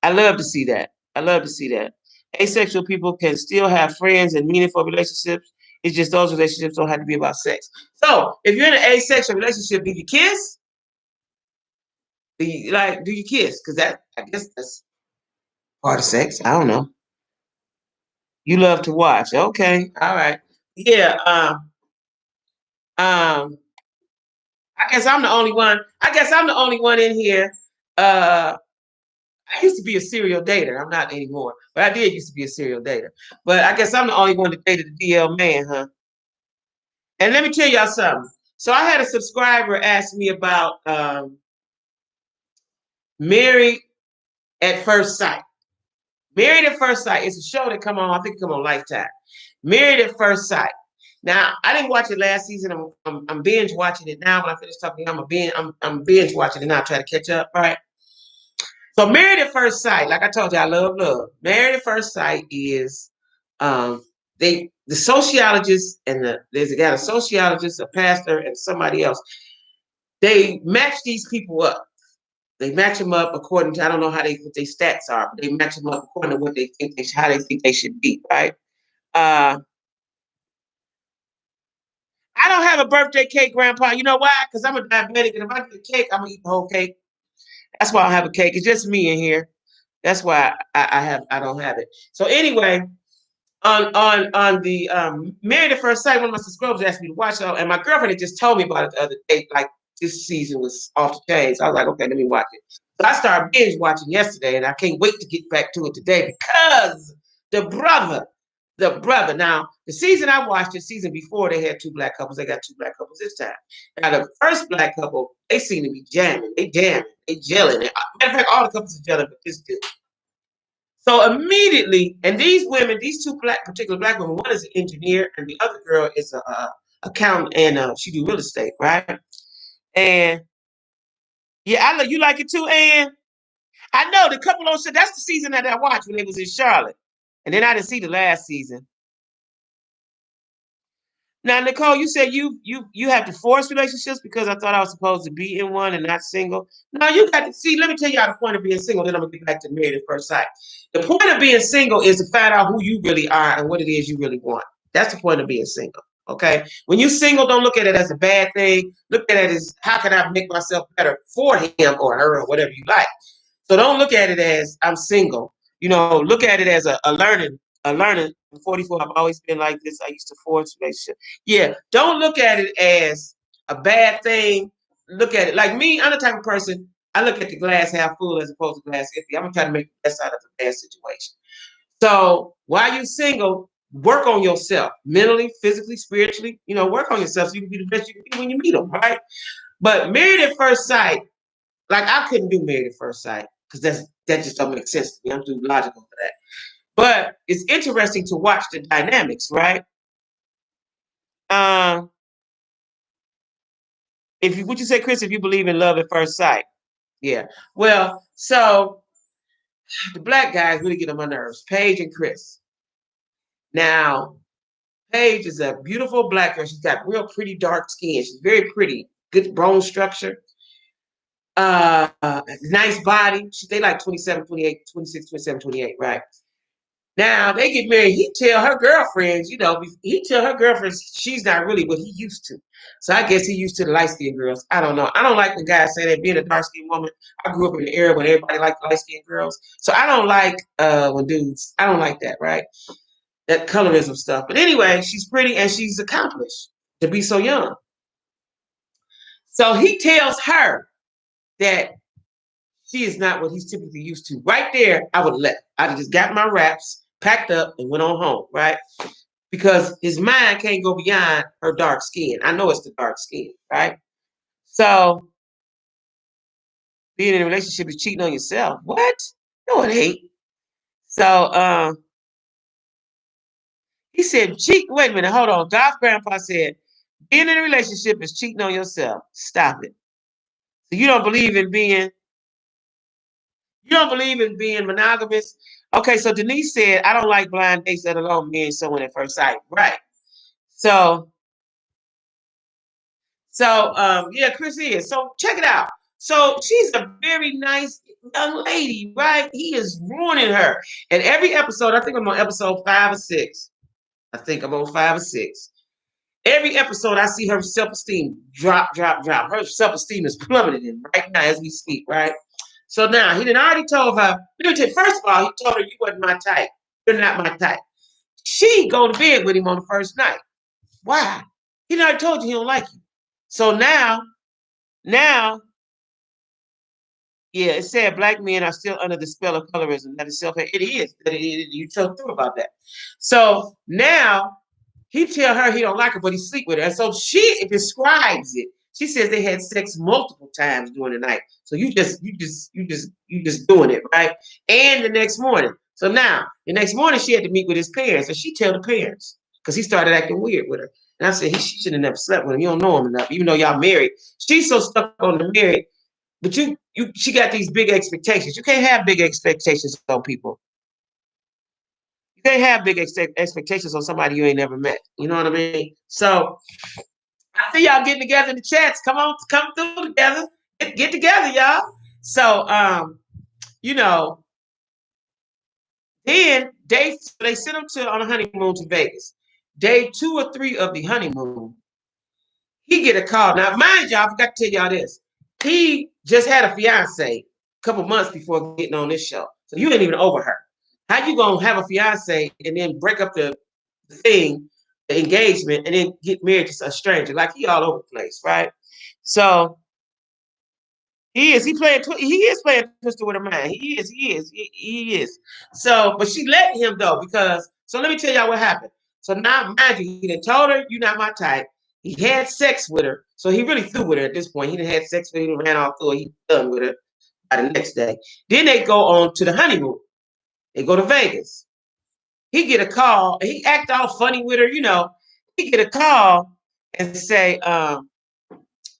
Speaker 1: I love to see that. I love to see that. Asexual people can still have friends and meaningful relationships. It's just those relationships don't have to be about sex. So if you're in an asexual relationship, do you kiss? Do you kiss? Because that I guess that's part of sex. I don't know. You love to watch. Okay. All right. Yeah. Um, I guess I'm the only one. I guess I'm the only one in here. Uh, I used to be a serial dater. I'm not anymore, but I did used to be a serial dater. But I guess I'm the only one that dated the DL man, huh? And let me tell y'all something. So I had a subscriber ask me about Married at First Sight. Married at First Sight is a show that come on. I think it come on Lifetime. Married at First Sight. Now I didn't watch it last season. I'm binge watching it now. When I finish talking, I'm binge watching it now. Try to catch up. Right. So Married at First Sight, like I told you, I love love. Married at First Sight is um, the sociologist and there's a guy, a sociologist, a pastor, and somebody else. They match these people up. They match them up according to I don't know what their stats are, but they match them up according to what they think how they think they should be, right? Uh, I don't have a birthday cake, Grandpa. You know why? Because I'm a diabetic, and if I get a cake, I'm gonna eat the whole cake. That's why I don't have a cake. It's just me in here. That's why I don't have it. So anyway, on the Married at First Sight. One of my subscribers asked me to watch it, and my girlfriend had just told me about it the other day. Like this season was off the chain, so I was like, okay, let me watch it. So I started binge watching yesterday, and I can't wait to get back to it today because the brother, the brother. Now the season I watched, the season before, they had two black couples. They got two black couples this time. Now the first black couple, they seem to be jamming. They jamming. They gelling. Matter of fact, all the couples are gelling, but this dude. So immediately, and these women, these two particular black women, one is an engineer, and the other girl is a accountant, and she do real estate, right? And yeah, I you like it too, Ann. I know the couple on. That's the season that I watched when they was in Charlotte, and then I didn't see the last season. Now, Nicole, you said you have to force relationships because I thought I was supposed to be in one and not single. No, you got to see. Let me tell you how the point of being single. Then I'm gonna get back to Married at First Sight. The point of being single is to find out who you really are and what it is you really want. That's the point of being single. Okay. When you're single, don't look at it as a bad thing. Look at it as how can I make myself better for him or her or whatever you like. So don't look at it as I'm single. Look at it as a learning. A learning. I'm 44. I've always been like this. I used to force relationship. Yeah. Don't look at it as a bad thing. Look at it like me. I'm the type of person. I look at the glass half full as opposed to glass empty. I'm gonna try to make the best out of the bad situation. So while you're single, work on yourself mentally, physically, spiritually. Work on yourself so you can be the best you can be when you meet them, right? But Married at First Sight, like I couldn't do Married at First Sight because that just don't make sense to me. I'm too logical for that. But it's interesting to watch the dynamics, right? Um, if you would you say, Chris, if you believe in love at first sight? Yeah. Well, so the black guys really get on my nerves. Paige and Chris. Now, Paige is a beautiful black girl. She's got real pretty dark skin. She's very pretty, good bone structure. Nice body. They like 27, 28, 26, 27, 28, right? Now they get married. He tell her girlfriends, he tell her girlfriends she's not really what he used to. So I guess he used to the light skinned girls. I don't know. I don't like when guys say that being a dark skinned woman. I grew up in the era when everybody liked light skinned girls. So I don't like when dudes. I don't like that, right? That colorism stuff. But anyway, she's pretty and she's accomplished to be so young. So he tells her that she is not what he's typically used to. Right there, I would have left. I'd have just got my wraps, packed up, and went on home, right? Because his mind can't go beyond her dark skin. I know it's the dark skin, right? So being in a relationship is cheating on yourself. What? No, it ain't. So he said, cheat. Wait a minute, hold on. God's grandpa said, being in a relationship is cheating on yourself. Stop it. So you don't believe in being monogamous? Okay, so Denise said, I don't like blind dates, let alone being someone at first sight. Right. So, yeah, Chris is. So check it out. So she's a very nice young lady, right? He is ruining her. And every episode, I think I'm on episode 5 or 6. I think I'm on 5 or 6. Every episode, I see her self-esteem drop, drop, drop. Her self-esteem is plummeting right now as we speak, right? So now he done already told her. First of all, he told her you wasn't my type. You're not my type. She go to bed with him on the first night. Why? He already told you he don't like you. So now, yeah, it said black men are still under the spell of colorism. That is self-hate. It is. You told through about that. So now he tell her he don't like her, but he sleep with her. And so she describes it. She says they had sex multiple times during the night. So you just doing it, right? And the next morning. So now the next morning she had to meet with his parents, and she tell the parents because he started acting weird with her. And I said she should have never slept with him. You don't know him enough, even though y'all married. She's so stuck on the married, but she got these big expectations. You can't have big expectations on people. You can't have big expectations on somebody you ain't never met. You know what I mean? So I see y'all getting together in the chats. Come on, come through together. Get together, y'all. So you know, then they sent him on a honeymoon to Vegas. Day 2 or 3 of the honeymoon, he get a call. Now, mind y'all, I forgot to tell y'all this. He just had a fiance a couple months before getting on this show. So you ain't even over her. How you gonna have a fiance and then break up the thing, the engagement, and then get married to a stranger? Like he all over the place, right? So he is playing twister with her mind. He is. So, but she let him though, because so let me tell y'all what happened. So now, mind you, he done told her, "You're not my type." He had sex with her, so he really threw with her at this point. He done had sex with her, he ran off through her, he done with her by the next day. Then they go on to the honeymoon. They go to Vegas. He get a call, and he act all funny with her, you know. He get a call and say,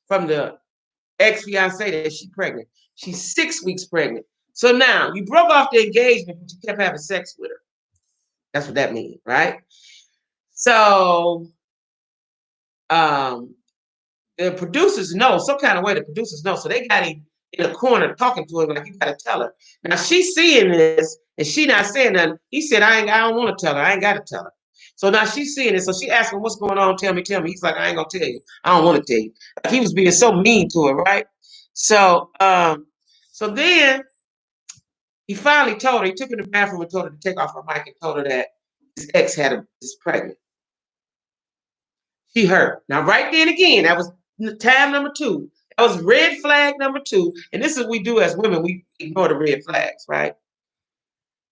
Speaker 1: from the ex-fiance that she's pregnant. She's 6 weeks pregnant. So now you broke off the engagement, but you kept having sex with her. That's what that means, right? So um, the producers know some kind of way. The producers know, so they got him in a corner talking to him like, "You got to tell her." Now she's seeing this and she not saying nothing. He said, I don't want to tell her. I ain't got to tell her." So now she's seeing it. So she asked him, "What's going on? Tell me, tell me." He's like, "I ain't gonna tell you. I don't want to tell you." Like he was being so mean to her, right? So so then he finally told her. He took her to the bathroom and told her to take off her mic and told her that his ex is pregnant. She hurt. Now, right then again, that was time number two. That was red flag number two. And this is what we do as women. We ignore the red flags, right?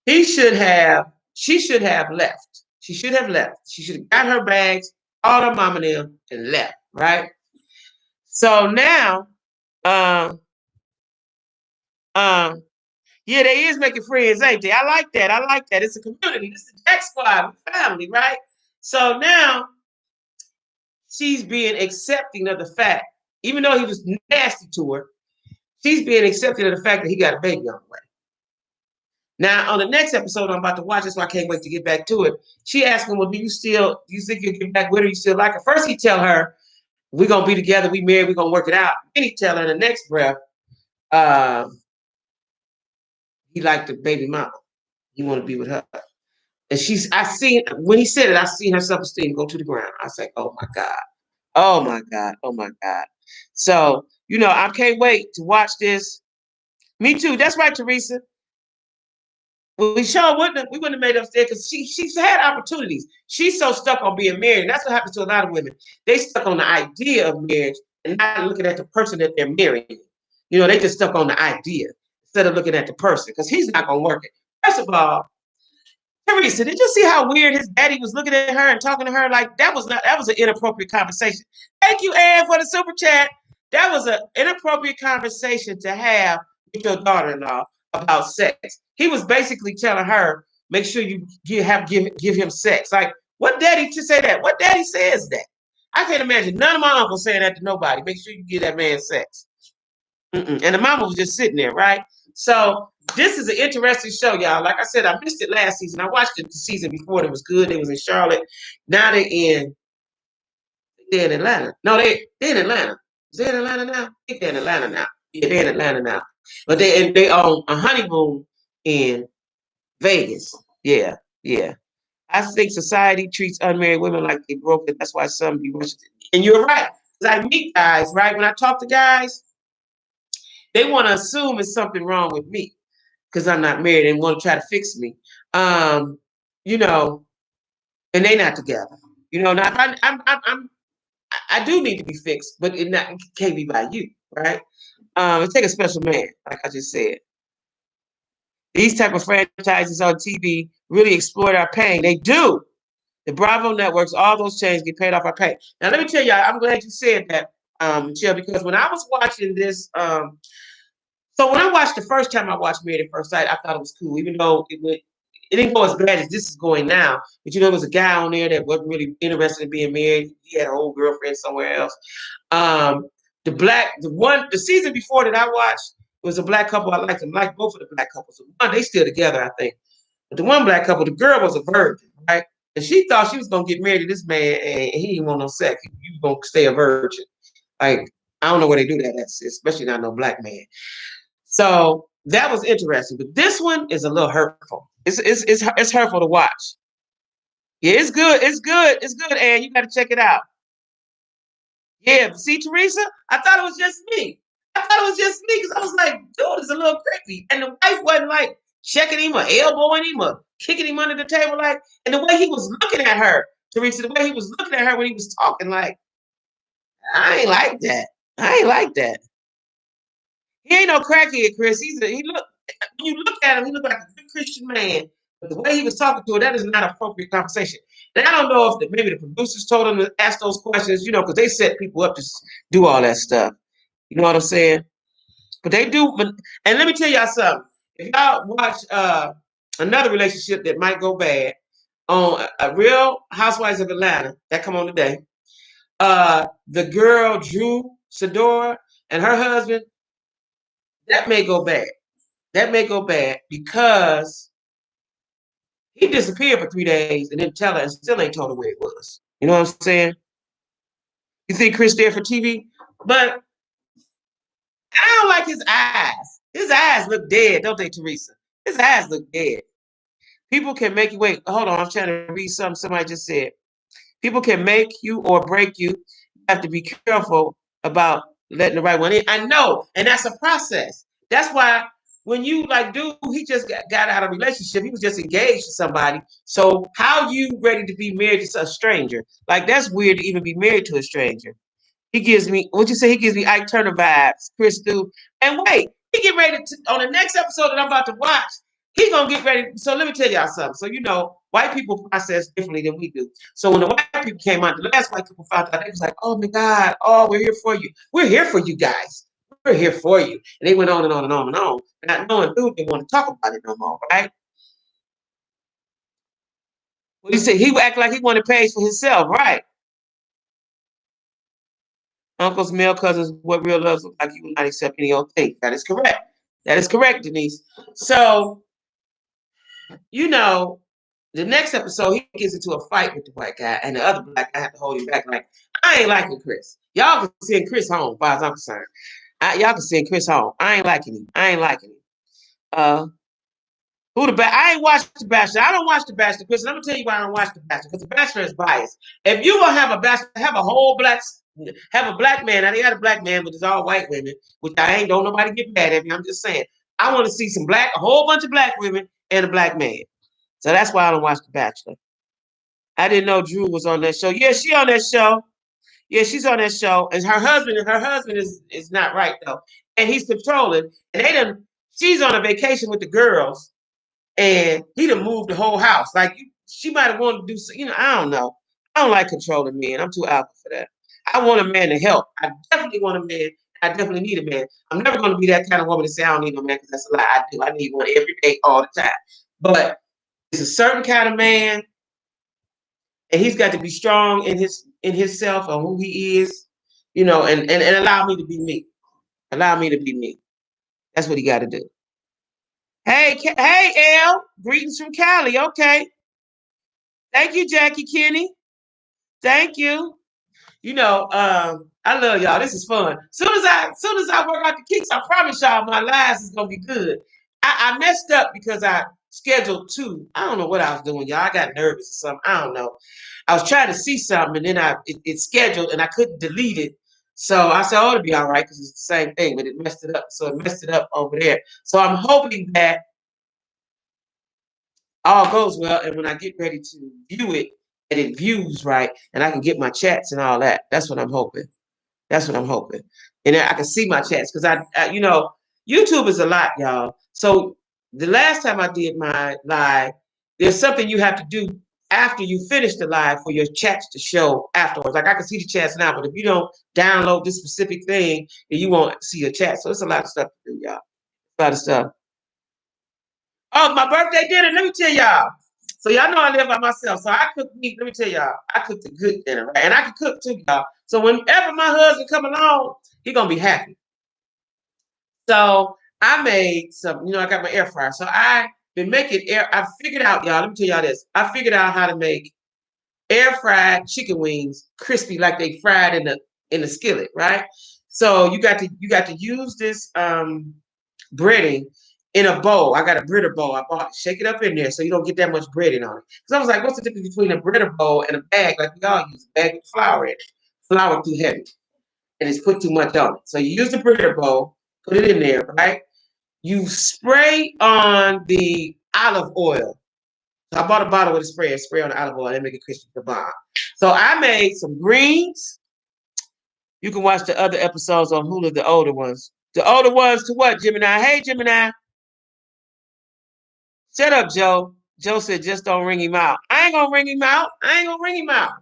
Speaker 1: She should have left. She should have left. She should have got her bags, all her mom and them, and left, right? So now, um, um, yeah, they is making friends, ain't they? I like that. I like that. It's a community. It's a Jack Squad family, right? So now she's being accepting of the fact, even though he was nasty to her, she's being accepting of the fact that he got a baby on the way. Now, on the next episode I'm about to watch, that's why I can't wait to get back to it. She asked him, "Well, do you think you'll get back with her? You still like her?" First, he tell her, "We're gonna be together, we married, we're gonna work it out." Then he tell her in the next breath, uh, he liked the baby mama. He want to be with her. And I seen when he said it, I seen her self-esteem go to the ground. I said, "Oh my God. Oh my God. Oh my God." So, I can't wait to watch this. Me too. That's right, Teresa. Well, we wouldn't have made up there because she's had opportunities. She's so stuck on being married. And that's what happens to a lot of women. They stuck on the idea of marriage and not looking at the person that they're marrying. They just stuck on the idea instead of looking at the person because he's not gonna work it. First of all, Teresa, did you see how weird his daddy was looking at her and talking to her? Like that was an inappropriate conversation. Thank you, Ann, for the super chat. That was an inappropriate conversation to have with your daughter-in-law about sex. He was basically telling her, make sure you give him sex. Like, what daddy to say that? What daddy says that? I can't imagine none of my uncles saying that to nobody. Make sure you give that man sex. And the mama was just sitting there, right? So this is an interesting show, y'all. Like I said, I missed it last season. I watched it the season before. It was good. They was in Charlotte. Now they're in Atlanta. No, they're in Atlanta. Is they in Atlanta now? I think they're in Atlanta now. Yeah, they're in Atlanta now. But they on a honeymoon in Vegas. Yeah, yeah. I think society treats unmarried women like they broke it. That's why some be rushing. And you're right. Because I meet guys, right? When I talk to guys, they want to assume it's something wrong with me because I'm not married and want to try to fix me. Um, you know, and they not together. Now if I do need to be fixed, but it can't be by you, right? It take a special man, like I just said. These type of franchises on TV really exploit our pain. They do. The Bravo networks, all those chains get paid off our pain. Now let me tell you, I'm glad you said that, Michelle, because when I was watching this, so when I watched the first time I watched Married at First Sight, I thought it was cool, even though it didn't go as bad as this is going now. But there was a guy on there that wasn't really interested in being married. He had an old girlfriend somewhere else. The season before that I watched was a black couple. I liked them, like both of the black couples. They still together, I think. But the one black couple, the girl was a virgin, right? And she thought she was gonna get married to this man, and he didn't want no sex. You gonna stay a virgin? Like I don't know where they do that, especially not no black man. So that was interesting. But this one is a little hurtful. It's hurtful to watch. Yeah, it's good. It's good. It's good, and you got to check it out. Yeah, see, Teresa, I thought it was just me. I thought it was just me because I was like, dude, it's a little creepy. And the wife wasn't like, checking him or elbowing him or kicking him under the table, like, and the way he was looking at her, Teresa, the way he was looking at her when he was talking, like, I ain't like that. I ain't like that. He ain't no crackhead, Chris. He look when you look at him, he looked like a good Christian man. But the way he was talking to her, that is not appropriate conversation. And I don't know if maybe the producers told him to ask those questions, because they set people up to do all that stuff. You know what I'm saying? But they do. And let me tell y'all something. If y'all watch another relationship that might go bad on a Real Housewives of Atlanta that come on today, the girl Drew Sidora and her husband, that may go bad. That may go bad because he disappeared for 3 days and didn't tell her and still ain't told her where it was. You know what I'm saying? You think Chris there for TV? But I don't like his eyes. His eyes look dead, don't they, Teresa? His eyes look dead. People can make you wait. Hold on, I'm trying to read something somebody just said. People can make you or break you. You have to be careful about letting the right one in. I know, and that's a process. That's why when you dude, he just got out of a relationship. He was just engaged to somebody. So how you ready to be married to a stranger? Like, that's weird to even be married to a stranger. He gives me, what you say? He gives me Ike Turner vibes, Chris do. And wait, he get ready to, on the next episode that I'm about to watch, he's going to get ready. So let me tell y'all something. So, white people process differently than we do. So when the white people came out, the last white people found out, they was like, oh my God, oh, we're here for you. We're here for you guys. We're here for you. And they went on and on and on and on. Not knowing dude didn't want to talk about it no more, right? Well, he said he would act like he wanted page for himself, right? Uncles, male cousins, what real love looks like, you will not accept any old thing. That is correct. That is correct, Denise. So, the next episode, he gets into a fight with the white guy, and the other black guy had to hold him back. Like, I ain't liking Chris. Y'all can send Chris home, as far as I'm concerned. Y'all can send Chris home. I ain't liking him. I ain't liking him. I ain't watched The Bachelor. I don't watch The Bachelor, Chris. And I'm gonna tell you why I don't watch The Bachelor. Because The Bachelor is biased. If you gonna have a bachelor, have a black man. Now they got a black man, but it's all white women, which I ain't. Don't nobody get mad at me. I'm just saying. I want to see a whole bunch of black women and a black man. So that's why I don't watch The Bachelor. I didn't know Drew was on that show. Yeah, she on that show. Yeah, she's on that show. And her husband is not right though, and he's controlling. And she's on a vacation with the girls and he done moved the whole house. Like, she might have wanted to do, I don't know. I don't like controlling men. I'm too alpha for that. I want a man to help. I definitely want a man. I definitely need a man. I'm never going to be that kind of woman to say I don't need no man, because that's a lie. I do. I need one every day, all the time. But it's a certain kind of man, and he's got to be strong in himself or who he is, and allow me to be me. Allow me to be me. That's what he got to do. Hey, El. Greetings from Cali. Okay. Thank you, Jackie Kenny. Thank you. I love y'all. This is fun. Soon as I work out the kinks, I promise y'all my lives is gonna be good. I messed up because I scheduled two. I don't know what I was doing, y'all. I got nervous or something. I don't know. I was trying to see something, and then it scheduled, and I couldn't delete it. So I said, "Oh, it'll be all right," because it's the same thing, but it messed it up. So it messed it up over there. So I'm hoping that all goes well, and when I get ready to view it, and it views right, and I can get my chats and all that. That's what I'm hoping. That's what I'm hoping, and I can see my chats, because YouTube is a lot, y'all. So the last time I did my live, there's something you have to do after you finish the live for your chats to show afterwards. Like, I can see the chats now, but if you don't download this specific thing, then you won't see your chat. So it's a lot of stuff to do, y'all. A lot of stuff. Oh, my birthday dinner. Let me tell y'all. So y'all know I live by myself. So I cook meat. Let me tell y'all, I cooked a good dinner, right? And I can cook too, y'all. So whenever my husband come along, he gonna be happy. So I made some, I got my air fryer. So I been making I figured out, y'all. Let me tell y'all this. I figured out how to make air fried chicken wings crispy, like they fried in the skillet, right? So you got to use this breading in a bowl. I got a breader bowl. I bought shake it up in there so you don't get that much breading on it. Because I was like, what's the difference between a breader bowl and a bag like we all use? A bag with flour in it. Flour too heavy, and it's put too much on it. So you use the breader bowl, put it in there, right? you spray on the olive oil. So I bought a bottle with a spray on the olive oil, and make it crispy kebab. So I made some greens. You can watch the other episodes on Hulu, the older ones. The older ones to what, Gemini? Hey, Gemini. Shut up, Joe. Joe said, just don't ring him out. I ain't gonna ring him out. I ain't gonna ring him out.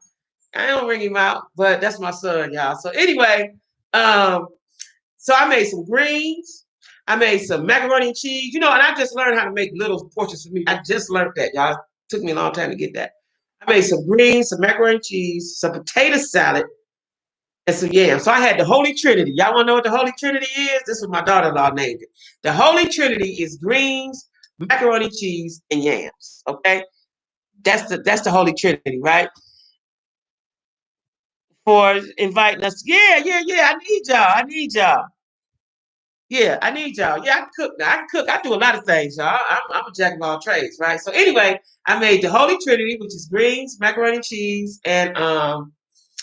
Speaker 1: I ain't gonna ring him out. But that's my son, y'all. So anyway, um, so I made some greens. I made some macaroni and cheese. And I just learned how to make little portions for me. I just learned that, y'all. It took me a long time to get that. I made some greens, some macaroni and cheese, some potato salad, and some yams. So I had the Holy Trinity. Y'all want to know what the Holy Trinity is? This is what my daughter-in-law named it. The Holy Trinity is greens, macaroni, cheese, and yams. Okay, that's the Holy Trinity, right? For inviting us. Yeah, yeah, yeah. I need y'all. I need y'all. Yeah, I need y'all. Yeah, I can cook now. I can cook. I do a lot of things, y'all. I'm a jack of all trades, right? So anyway, I made the Holy Trinity, which is greens, macaroni and cheese, and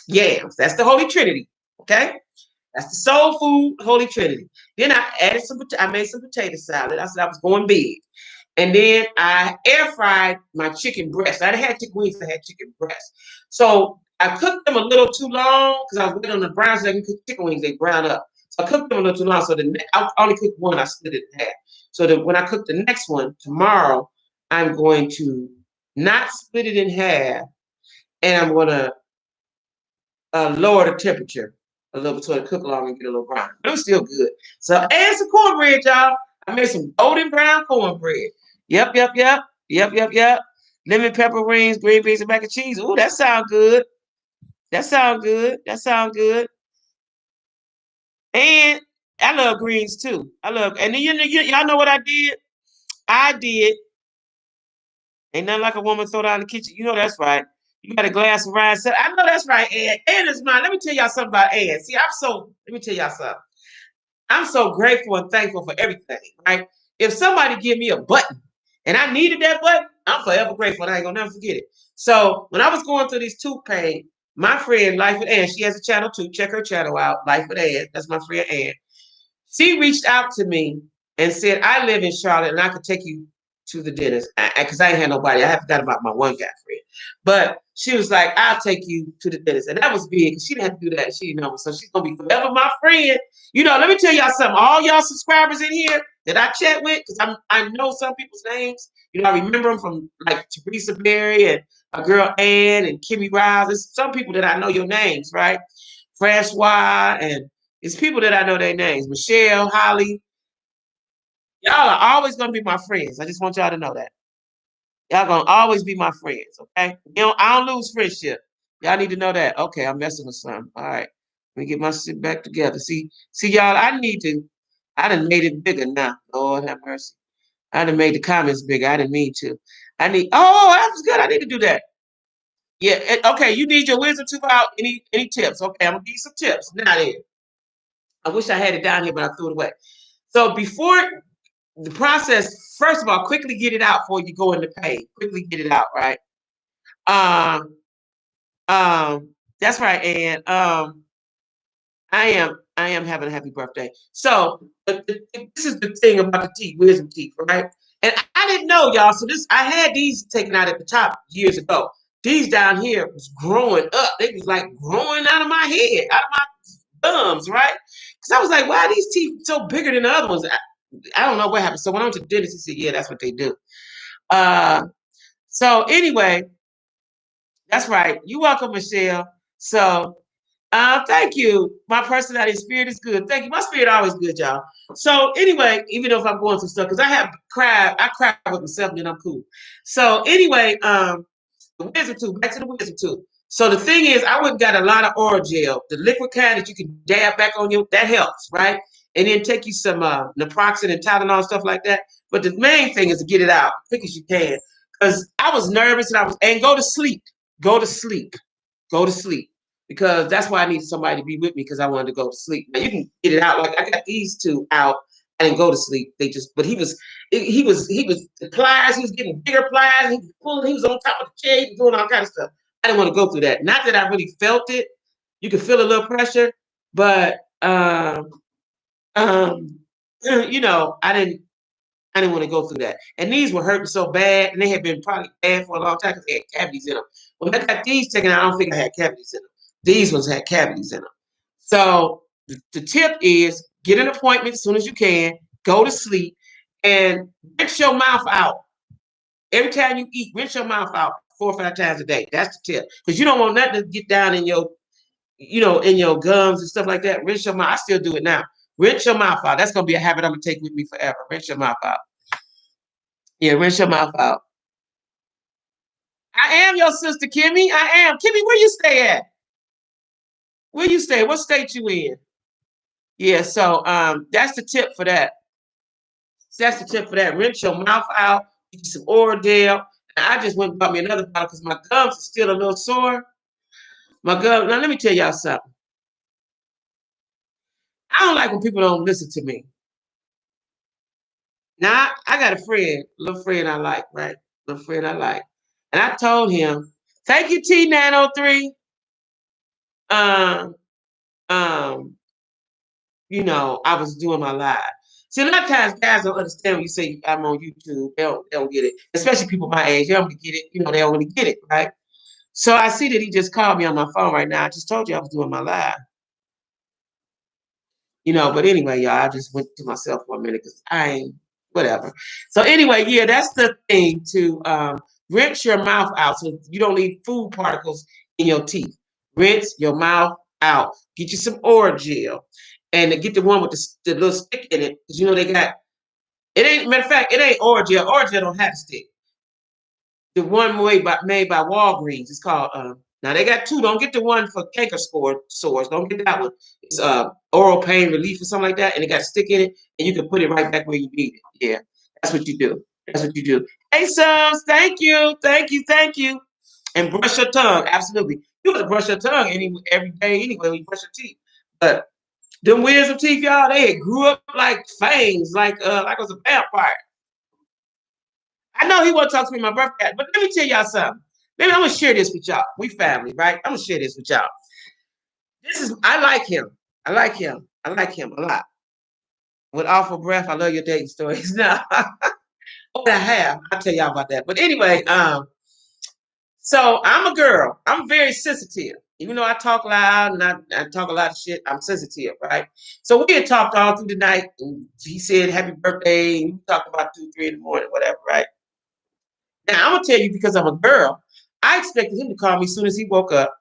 Speaker 1: yams. That's the Holy Trinity. Okay? That's the soul food Holy Trinity. Then I made some potato salad. I said I was going big. And then I air fried my chicken breast. I didn't have chicken wings, I had chicken breast. So I cooked them a little too long because I was waiting on the browns. So I can cook chicken wings, they brown up. So I cooked them a little too long. So I only cooked one, I split it in half. So that when I cook the next one tomorrow, I'm going to not split it in half, and I'm gonna lower the temperature a little bit so it cook long and get a little brown. But it was still good. So and some cornbread, y'all. I made some golden brown cornbread. Yep, yep, yep. Yep, yep, yep. Lemon pepper rings, green beans, and mac and cheese. Ooh, that sounds good. That sounds good. That sounds good. And I love greens too. And then y'all know what I did? I did. Ain't nothing like a woman throw down in the kitchen. You know that's right. You got a glass of wine. I know that's right, Ed. Ed is mine. Let me tell y'all something about Ed. See, let me tell y'all something. I'm so grateful and thankful for everything, right? If somebody give me a button and I needed that button, I'm forever grateful and I ain't gonna never forget it. So when I was going through this tooth pain, my friend Life with Ann, she has a channel too. Check her channel out, Life with Ann. That's my friend Ann. She reached out to me and said, I live in Charlotte and I could take you to the dentist. Because I ain't had nobody. I forgot about my one guy friend. But she was like, I'll take you to the dentist. And that was big. She didn't have to do that. She didn't know. So she's going to be forever my friend. Let me tell y'all something. All y'all subscribers in here that I chat with, because I know some people's names. I remember them from like Teresa Berry and my girl Ann and Kimmy Riles. There's some people that I know your names, right? Francois and it's people that I know their names. Michelle, Holly. Y'all are always going to be my friends. I just want y'all to know that. Y'all going to always be my friends, okay? I don't lose friendship. Y'all need to know that. Okay, I'm messing with something. All right. Let me get my shit back together. See, y'all, I done made it bigger now. Lord have mercy. I done made the comments bigger. I didn't mean to. That was good. I need to do that. Yeah, okay, you need your wisdom tooth out. Any tips? Okay, I'm going to give you some tips. Now then. I wish I had it down here, but I threw it away. So before the process, first of all, quickly get it out before you go into pain. Quickly get it out, right? Um, that's right, and I am having a happy birthday. So this is the thing about the teeth, wisdom teeth, right? And I didn't know, y'all. So I had these taken out at the top years ago. These down here was growing up. They was like growing out of my head, out of my gums, right? Because I was like, why are these teeth so bigger than the other ones? I don't know what happened. So when I went to the dentist, he said, yeah, that's what they do. So anyway, that's right. You're welcome, Michelle. So thank you. My personality spirit is good. Thank you. My spirit always good, y'all. So anyway, even though if I'm going through stuff, because I cry with myself and then I'm cool. So anyway, the wisdom tooth, back to the wisdom tooth. So the thing is, I went and got a lot of oral gel, the liquid kind that you can dab back on you. That helps, right? And then take you some naproxen and Tylenol and stuff like that. But the main thing is to get it out as quick as you can. Because I was nervous and go to sleep. Go to sleep. Go to sleep. Because that's why I needed somebody to be with me because I wanted to go to sleep. Now you can get it out. Like I got these two out. I didn't go to sleep. But he was the pliers. He was getting bigger pliers. He was pulling. He was on top of the chair. He was doing all kind of stuff. I didn't want to go through that. Not that I really felt it. You could feel a little pressure, but I didn't. I didn't want to go through that. And these were hurting so bad, and they had been probably bad for a long time because they had cavities in them. When I got these taken out, I don't think I had cavities in them. These ones had cavities in them. So the tip is get an appointment as soon as you can, go to sleep, and rinse your mouth out. Every time you eat, rinse your mouth out 4 or 5 times a day. That's the tip. Because you don't want nothing to get down in your, in your gums and stuff like that. Rinse your mouth. I still do it now. Rinse your mouth out. That's gonna be a habit I'm gonna take with me forever. Rinse your mouth out. Yeah, rinse your mouth out. I am your sister, Kimmy. I am. Kimmy, where you stay at? Where you stay? What state you in? Yeah, so that's the tip for that. That's the tip for that. Rinse your mouth out, get you some oral gel. And I just went and bought me another bottle because my gums are still a little sore. My gums, now let me tell y'all something. I don't like when people don't listen to me. Now I got a friend, little friend I like, right? Little friend I like. And I told him, thank you, T903. Um, um, I was doing my live. See, a lot of times guys don't understand when you say I'm on YouTube. They don't get it. Especially people my age. They don't get it. They don't really get it, right? So I see that he just called me on my phone right now. I just told you I was doing my live. But anyway, y'all, I just went to myself for a minute because I ain't whatever. So anyway, yeah, that's the thing to rinse your mouth out so you don't leave food particles in your teeth. Rinse your mouth out. Get you some oral gel, and get the one with the little stick in it because they got it. Ain't matter of fact, it ain't oral gel. Oral gel don't have a stick. The one made by Walgreens. It's called. Now they got two. Don't get the one for canker sores. Don't get that one. It's oral pain relief or something like that, and it got a stick in it, and you can put it right back where you need it. Yeah, that's what you do. That's what you do. Hey, Sums, thank you, thank you, thank you. And brush your tongue. Absolutely, you have to brush your tongue every day anyway when you brush your teeth. But them wisdom teeth, y'all, they grew up like fangs, like it was a vampire. I know he won't talk to me my birthday, but let me tell y'all something. Maybe I'm gonna share this with y'all. We family, right? I'm gonna share this with y'all. I like him. I like him. I like him a lot. With awful breath, I love your dating stories. Now, I have. I'll tell y'all about that. But anyway, so I'm a girl. I'm very sensitive. Even though I talk loud and I talk a lot of shit, I'm sensitive, right? So we had talked all through the night. And he said happy birthday. And we talked about 2, 3 in the morning, whatever, right? Now I'm gonna tell you because I'm a girl, I expected him to call me as soon as he woke up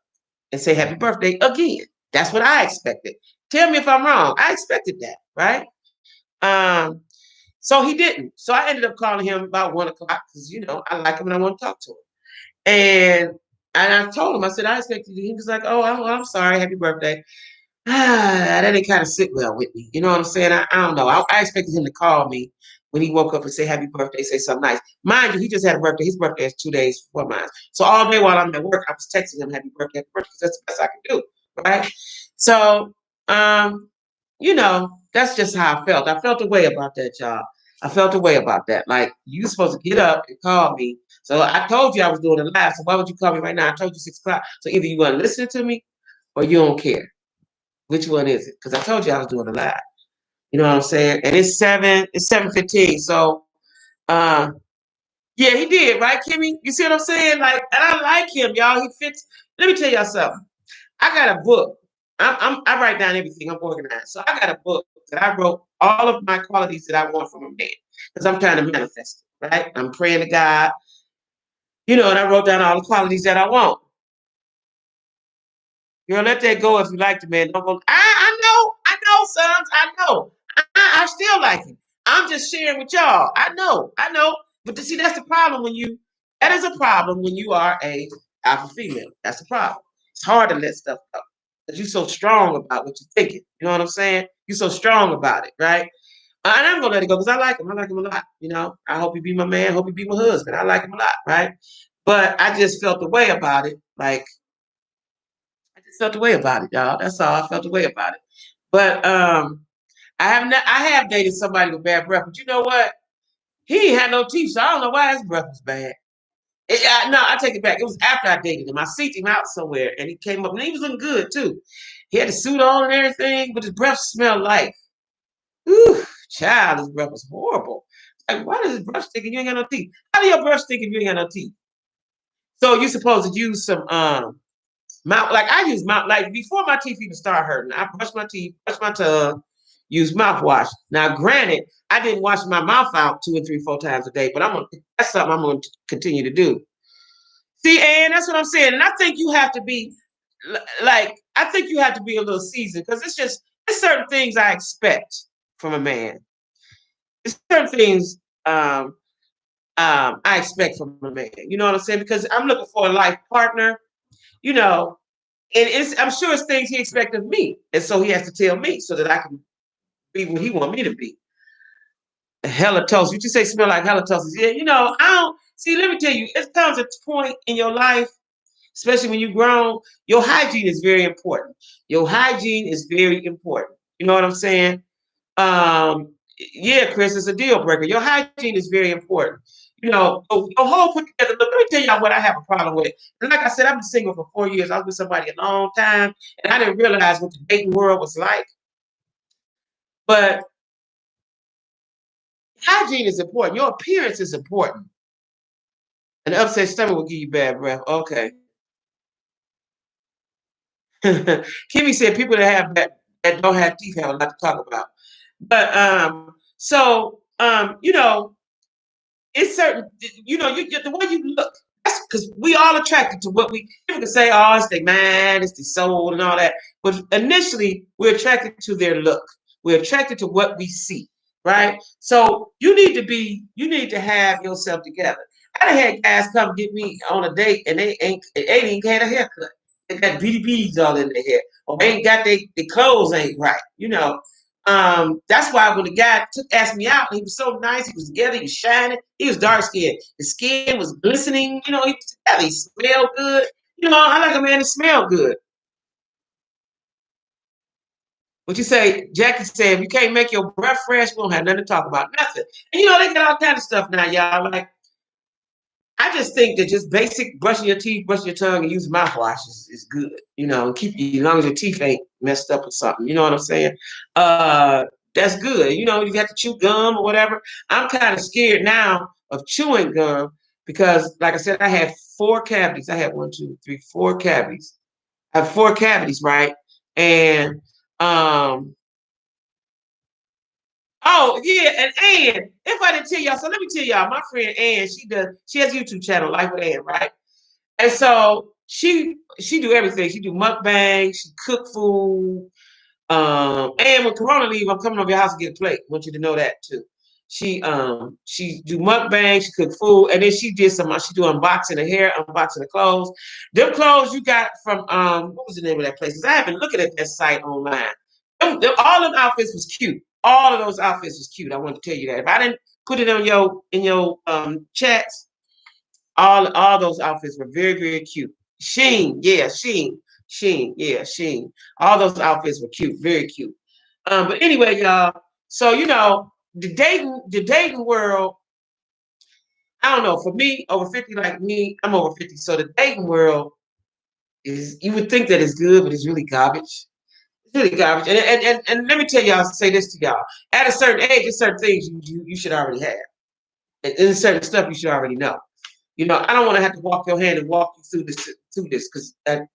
Speaker 1: and say happy birthday again. That's what I expected. Tell me if I'm wrong. I expected that, right? Um, so he didn't. So I ended up calling him about 1 o'clock because I like him and I want to talk to him. And I told him, I said, I expected you. He was like, oh, I'm sorry, happy birthday. That didn't kind of sit well with me. You know what I'm saying? I don't know. I expected him to call me when he woke up and say happy birthday, say something nice. Mind you, he just had a birthday. His birthday is 2 days before mine. So all day while I'm at work, I was texting him happy birthday, because that's the best I can do. Right? So, that's just how I felt. I felt a way about that, y'all. I felt a way about that. Like, you supposed to get up and call me. So I told you I was doing it live. So why would you call me right now? I told you 6 o'clock. So either you want to listen to me or you don't care. Which one is it? Because I told you I was doing a live. You know what I'm saying? And it's 7:15. So yeah, he did, right, Kimmy? You see what I'm saying? Like, and I like him, y'all. He fits. Let me tell y'all something. I got a book. I write down everything. I'm organized. So I got a book that I wrote all of my qualities that I want from a man. Because I'm trying to manifest it, right? I'm praying to God, and I wrote down all the qualities that I want. Let that go if you like the man. Don't go. I know, sons. I know. I still like him. I'm just sharing with y'all. I know. But see, that's the problem that is a problem when you are a alpha female. That's the problem. It's hard to let stuff go because you're so strong about what you're thinking. You know what I'm saying? You're so strong about it, right? And I'm gonna let it go because I like him. I like him a lot. I hope he be my man. I hope he be my husband. I like him a lot, right? But I just felt the way about it, like. I just felt the way about it, y'all. That's all. I felt the way about it. But I have dated somebody with bad breath, but you know what? He ain't had no teeth, so I don't know why his breath was bad. No, I take it back. It was after I dated him. I seeked him out somewhere, and he came up, and he was looking good too. He had a suit on and everything, but his breath smelled like, ooh, child, his breath was horrible. Like, why does this brush stick and you ain't got no teeth? How do your brush stick if you ain't got no teeth? So you supposed to use some mouth, like I use mouth, like before my teeth even start hurting, I brush my teeth, brush my tongue, use mouthwash. Now, granted, I didn't wash my mouth out 2 and 3, 4 times a day, but that's something I'm gonna continue to do. See, and that's what I'm saying. And I think you have to be like, I think you have to be a little seasoned because it's certain things I expect from a man. It's certain things I expect from a man. You know what I'm saying? Because I'm looking for a life partner, you know, and I'm sure it's things he expects of me. And so he has to tell me so that I can be what he want me to be. Hella toast. You just say smell like hella toast. Yeah, I don't see, let me tell you, it comes a point in your life, especially when you're grown, your hygiene is very important. Your hygiene is very important. You know what I'm saying? Yeah, Chris, it's a deal breaker. Your hygiene is very important. Your whole put together. Look, let me tell y'all what I have a problem with. And like I said, I've been single for 4 years. I was with somebody a long time, and I didn't realize what the dating world was like. But hygiene is important. Your appearance is important. An upset stomach will give you bad breath. Okay. Kimmy said people that don't have teeth have a lot to talk about. But it's certain, the way you look. That's because we all attracted to what people can say, oh, it's the man, it's the soul and all that. But initially, we're attracted to their look. We're attracted to what we see, right? So you need to have yourself together. I done had guys come get me on a date and they ain't even had a haircut. They got beauty beads all in their hair. Or they ain't got their clothes ain't right. That's why when the guy asked me out, he was so nice. He was together. He was shining. He was dark skinned. His skin was glistening. He was together. He smelled good. I like a man that smell good. What you say, Jackie said, if you can't make your breath fresh, we don't have nothing to talk about. Nothing. And they got all kinds of stuff now, y'all. Like, I just think that just basic brushing your teeth, brushing your tongue, and using mouthwash is good. And keep you as long as your teeth ain't messed up or something. You know what I'm saying? That's good. You got to chew gum or whatever. I'm kind of scared now of chewing gum because, like I said, I had 4 cavities. I had 4 cavities. I have 4 cavities, right? And oh yeah, and Ann, if I didn't tell y'all, so let me tell y'all, my friend Ann, she has a YouTube channel, Life with Ann, right? And so she do everything. She do mukbang, she cook food. And when Corona leave, I'm coming over your house to get a plate. I want you to know that too. She do mukbang, she cook food, and then she do unboxing of hair, unboxing of clothes. Them clothes you got from what was the name of that place? 'Cause I have been looking at that site online. All them outfits was cute. All of those outfits was cute. I want to tell you that. If I didn't put it on your chats, all those outfits were very, very cute. Sheen, yeah, Sheen, yeah, Sheen. All those outfits were cute, very cute. But anyway, y'all. So the dating world. I don't know. For me, over 50, like me, I'm over 50. So the dating world you would think that it's good, but it's really garbage. It's really garbage. And let me tell y'all, say this to y'all. At a certain age, there's certain things you should already have. And there's certain stuff you should already know. I don't want to have to walk your hand and walk you through this because I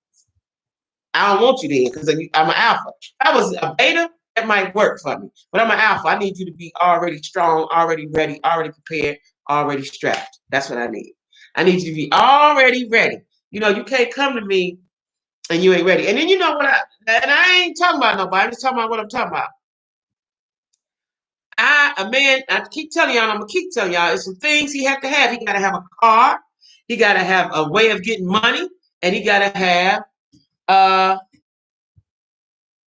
Speaker 1: don't want you there because I'm an alpha. If I was a beta, that might work for me. But I'm an alpha. I need you to be already strong, already ready, already prepared, already strapped. That's what I need. I need you to be already ready. You can't come to me and you ain't ready. And then and I ain't talking about nobody. I'm just talking about what I'm talking about. A man, I keep telling y'all, I'm gonna keep telling y'all, it's some things he have to have. He gotta have a car, he gotta have a way of getting money, and he gotta have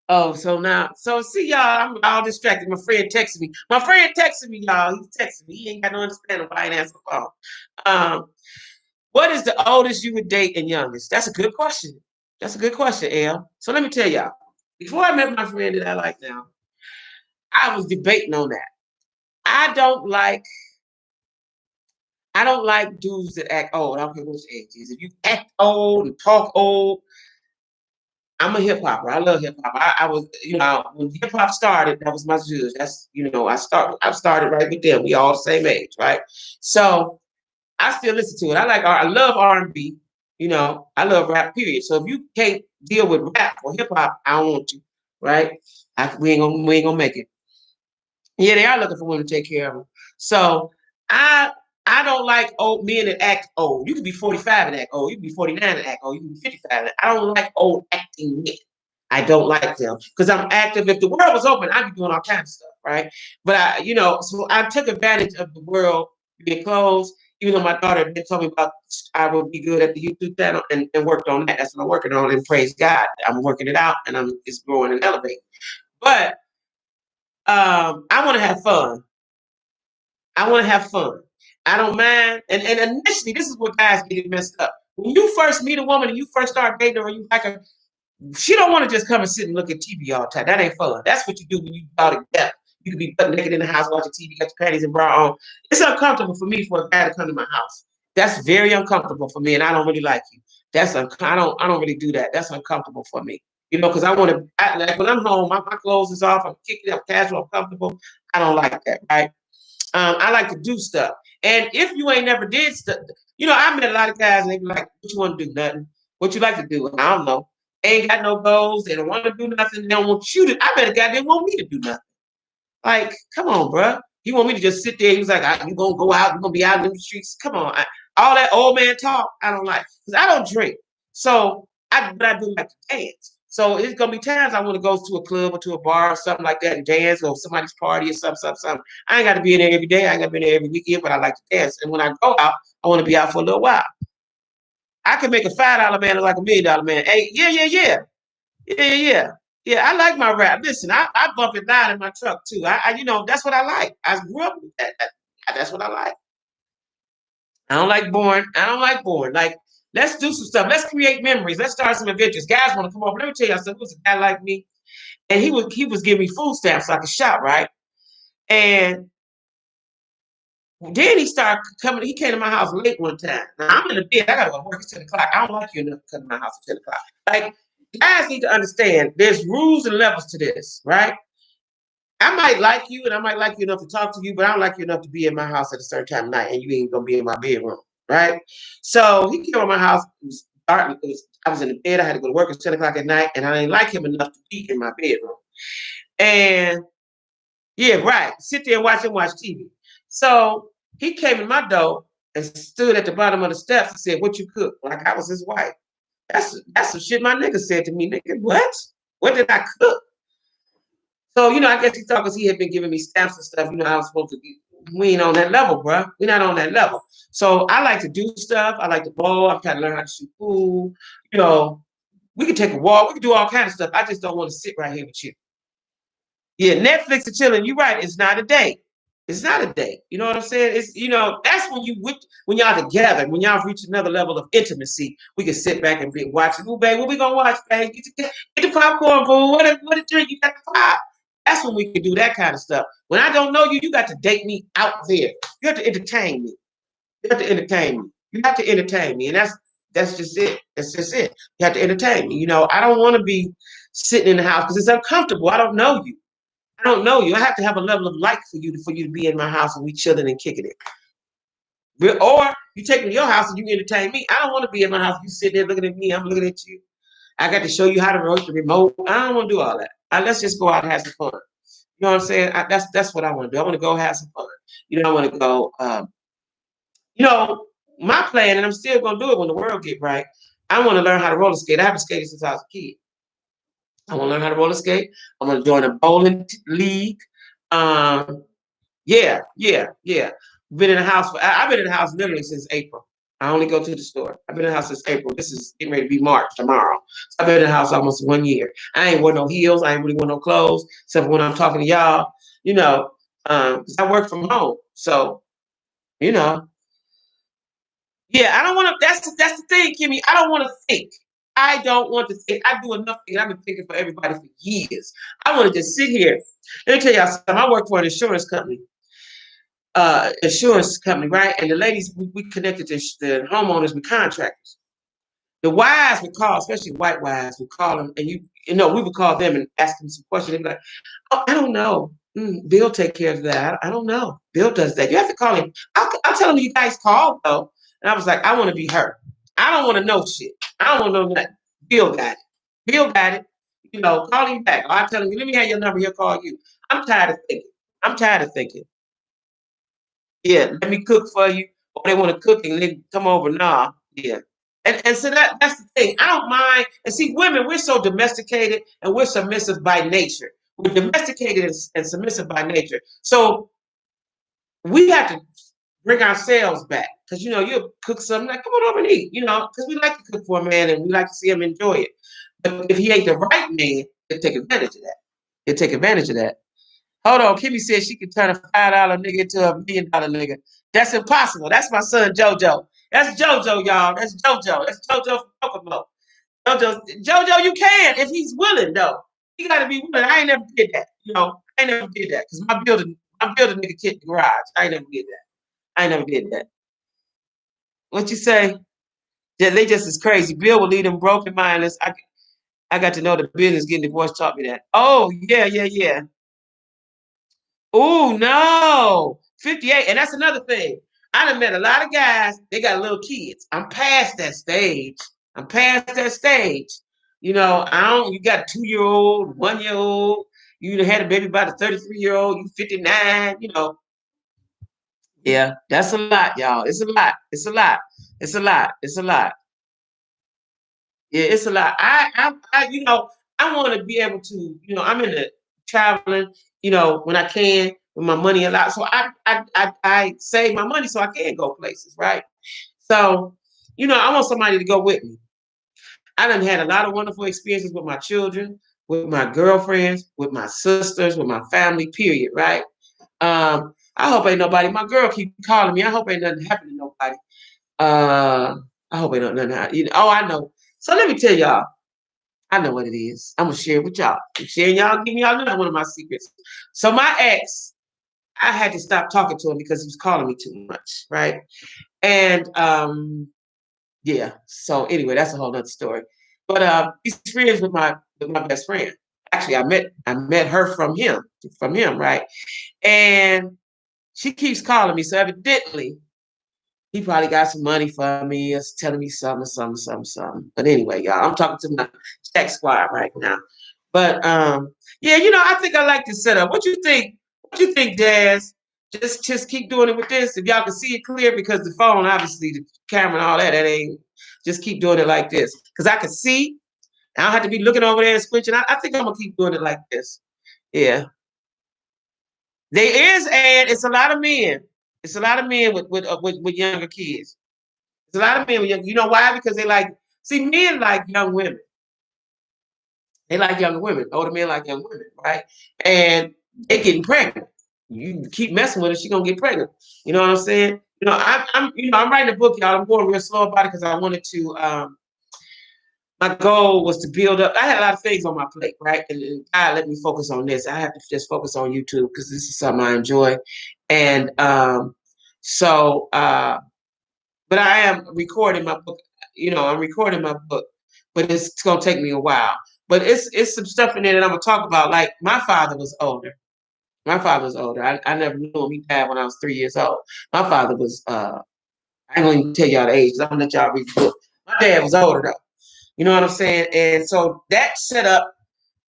Speaker 1: so see y'all, I'm all distracted. My friend texted me. My friend texted me, y'all. He's texting me. He ain't got no understanding why I ain't answer the phone. What is the oldest you would date and youngest? That's a good question. That's a good question, El. So let me tell y'all. Before I met my friend that I like now, I was debating on that. I don't like dudes that act old. I don't care what your age is. If you act old and talk old, I'm a hip hopper. I love hip hop. I was, when hip hop started, that was my judge. That's, I started right with them. We all the same age, right? So I still listen to it. I love R&B. I love rap. Period. So if you can't deal with rap or hip hop, I don't want you, right? We ain't gonna make it. Yeah, they are looking for women to take care of them. So I I don't like old men that act old. You can be 45 and act old. You can be 49 and act old. You can be 55. I don't like old acting men. I don't like them because I'm active. If the world was open, I'd be doing all kinds of stuff, right? But so I took advantage of the world being closed. Even though my daughter had told me about, I would be good at the YouTube channel and worked on that. That's what I'm working on. And praise God, I'm working it out and it's growing and elevating. But I want to have fun. I want to have fun. I don't mind. And initially, this is what guys get messed up. When you first meet a woman and you first start dating her, and you like her, she don't want to just come and sit and look at TV all the time. That ain't fun. That's what you do when you go together. You can be butt naked in the house watching TV, got your panties and bra on. It's uncomfortable for me for a guy to come to my house. That's very uncomfortable for me, and I don't really like you. I don't really do that. That's uncomfortable for me. Because I want to, like when I'm home, my clothes is off, I'm kicking up casual, I'm comfortable. I don't like that, right? I like to do stuff. And if you ain't never did stuff, I met a lot of guys and they be like, what you want to do? Nothing. What you like to do? I don't know. They ain't got no goals. They don't want to do nothing. They don't want you to. I bet a guy didn't want me to do nothing. Like, come on, bro. You want me to just sit there? He's like, you gonna go out? You gonna be out in the streets? Come on. All that old man talk, I don't like because I don't drink. So but I do like to dance. So it's gonna be times I want to go to a club or to a bar or something like that and dance or somebody's party or something. I ain't got to be in there every day. I ain't got to be in there every weekend, but I like to dance. And when I go out, I want to be out for a little while. I can make a $5 man look like $1,000,000 man. Hey, yeah. Yeah, I like my rap. Listen, I bump it loud in my truck too. That's what I like. I grew up with that. That's what I like. I don't like boring. I don't like boring. Like, let's do some stuff. Let's create memories. Let's start some adventures. Guys want to come over. Let me tell you something. There was a guy like me, and he was giving me food stamps so I could shop, right? And then he started coming. He came to my house late one time. Now I'm in the bed. I gotta go to work. It's 10 o'clock. I don't like you enough to come to my house at 10 o'clock. Like, guys need to understand. There's rules and levels to this, right? I might like you and I might like you enough to talk to you, but I don't like you enough to be in my house at a certain time of night and you ain't gonna be in my bedroom, right? So he came to my house, it was dark, I was in the bed, I had to go to work at 10 o'clock at night, and I didn't like him enough to be in my bedroom. And yeah, right, sit there and watch TV. So he came in my door and stood at the bottom of the steps and said, "What you cook?" Like I was his wife. That's some shit my nigga said to me. Nigga, what? What did I cook? So, I guess he thought because he had been giving me stamps and stuff, I was supposed to be, we ain't on that level, bro. We're not on that level. So I like to do stuff. I like to bowl. I'm trying to learn how to shoot pool. You know, we can take a walk. We can do all kinds of stuff. I just don't want to sit right here with you. Yeah, Netflix and chilling. You're right. It's not a date. It's not a date. You know what I'm saying? It's that's when y'all together, when y'all reach another level of intimacy, we can sit back and be watching. Oh, babe, what we gonna watch, babe? Get the popcorn, boo. What a drink? You got the pop. That's when we can do that kind of stuff. When I don't know you, you got to date me out there. You have to entertain me. You have to entertain me. You have to entertain me, and that's just it. That's just it. You have to entertain me. I don't want to be sitting in the house because it's uncomfortable. I don't know you. I don't know you. I have to have a level of like for you to be in my house and we chilling and kicking it. Or you take me to your house and you entertain me. I don't want to be in my house. You sitting there looking at me. I'm looking at you. I got to show you how to work the remote. I don't want to do all that. Let's just go out and have some fun. You know what I'm saying? That's what I want to do. I want to go have some fun. I want to go. My plan, and I'm still going to do it when the world get right. I want to learn how to roller skate. I haven't skated since I was a kid. I want to learn how to roller skate. I'm going to join a bowling league. Yeah. Been in the house I've been in the house literally since April. I only go to the store. I've been in the house since April. This is getting ready to be March tomorrow. So I've been in the house almost 1 year. I ain't wear no heels. I ain't really wear no clothes, except for when I'm talking to y'all, because I work from home. So, you know, yeah, I don't want to. That's the thing, Kimmy. I don't want to think. I don't want to think. I do enough thinking. I've been thinking for everybody for years. I want to just sit here. Let me tell y'all something. I work for an insurance company, right? And the ladies, we connected to the homeowners with contractors. The wives would call, especially white wives would call them, and we would call them and ask them some questions. They'd be like, "Oh, I don't know. Bill take care of that. I don't know. Bill does that. You have to call him. I'll tell him you guys called though." And I was like, "I want to be her. I don't want to know shit. I don't want to know nothing. Bill got it. Bill got it. Call him back. Or I tell him, let me have your number. He'll call you." I'm tired of thinking. I'm tired of thinking. Yeah, let me cook for you. Or they want to cook and they come over. Nah, yeah. And so that's the thing. I don't mind. And see, women, we're so domesticated and we're submissive by nature. We're domesticated and submissive by nature. So we have to bring ourselves back. Because you'll cook something like, come on over and eat, because we like to cook for a man and we like to see him enjoy it. But if he ain't the right man, he'll take advantage of that. He'll take advantage of that. Hold on, Kimmy said she could turn a $5 nigga into $1 million nigga. That's impossible. That's my son JoJo. That's JoJo, y'all. That's JoJo. That's JoJo from Kokomo. JoJo, you can if he's willing though. He got to be willing. I ain't never did that. I ain't never did that because my building nigga kid in the garage. I ain't never did that. I ain't never did that. What you say? Yeah, they just as crazy. Bill will leave them broken mindless. I got to know the business. Getting divorced taught me that. Oh yeah, yeah, yeah. Oh no, 58. And that's another thing. I done met a lot of guys, they got little kids. I'm past that stage. I'm past that stage. You got a 2-year-old, 1-year-old, you had a baby by the 33-year-old, you 59. Yeah, that's a lot, y'all. It's a lot. It's a lot. It's a lot. It's a lot. Yeah, it's a lot. I want to be able to, I'm in the traveling, when I can with my money a lot. So I save my money so I can go places, right? So, I want somebody to go with me. I done had a lot of wonderful experiences with my children, with my girlfriends, with my sisters, with my family, period, right? I hope ain't nobody, my girl keep calling me. I hope ain't nothing happen to nobody. I hope ain't nothing happen. Oh, I know. So let me tell y'all. I know what it is. I'm gonna share it with y'all. I'm sharing y'all, giving y'all another one of my secrets. So my ex, I had to stop talking to him because he was calling me too much, right? And yeah. So anyway, that's a whole nother story. But he's friends with my best friend. Actually, I met her from him, right? And she keeps calling me. So evidently, he probably got some money for me. Is telling me something. But anyway, y'all, I'm talking to my tech squad right now. But yeah, I think I like this setup. What you think? What you think, Daz? Just keep doing it with this. If y'all can see it clear, because the phone, obviously, the camera and all that ain't. Just keep doing it like this, because I can see. I don't have to be looking over there and squinching. I think I'm gonna keep doing it like this. Yeah, there is, and it's a lot of men. It's a lot of men with younger kids. It's a lot of men with young. You know why? Because see, men like young women. They like younger women. Older men like young women, right? And they getting pregnant. You keep messing with her, she gonna get pregnant. You know what I'm saying? I'm writing a book, y'all. I'm going real slow about it because I wanted to. My goal was to build up. I had a lot of things on my plate, right? And God let me focus on this. I have to just focus on YouTube because this is something I enjoy. And so, but I am recording my book. I'm recording my book, but it's gonna take me a while. But it's some stuff in there that I'm gonna talk about. Like my father was older. My father was older. I never knew him. He died when I was 3 years old. My father was. I ain't gonna tell y'all the age. I'm gonna let y'all read the book. My dad was older though. You know what I'm saying? And so that set up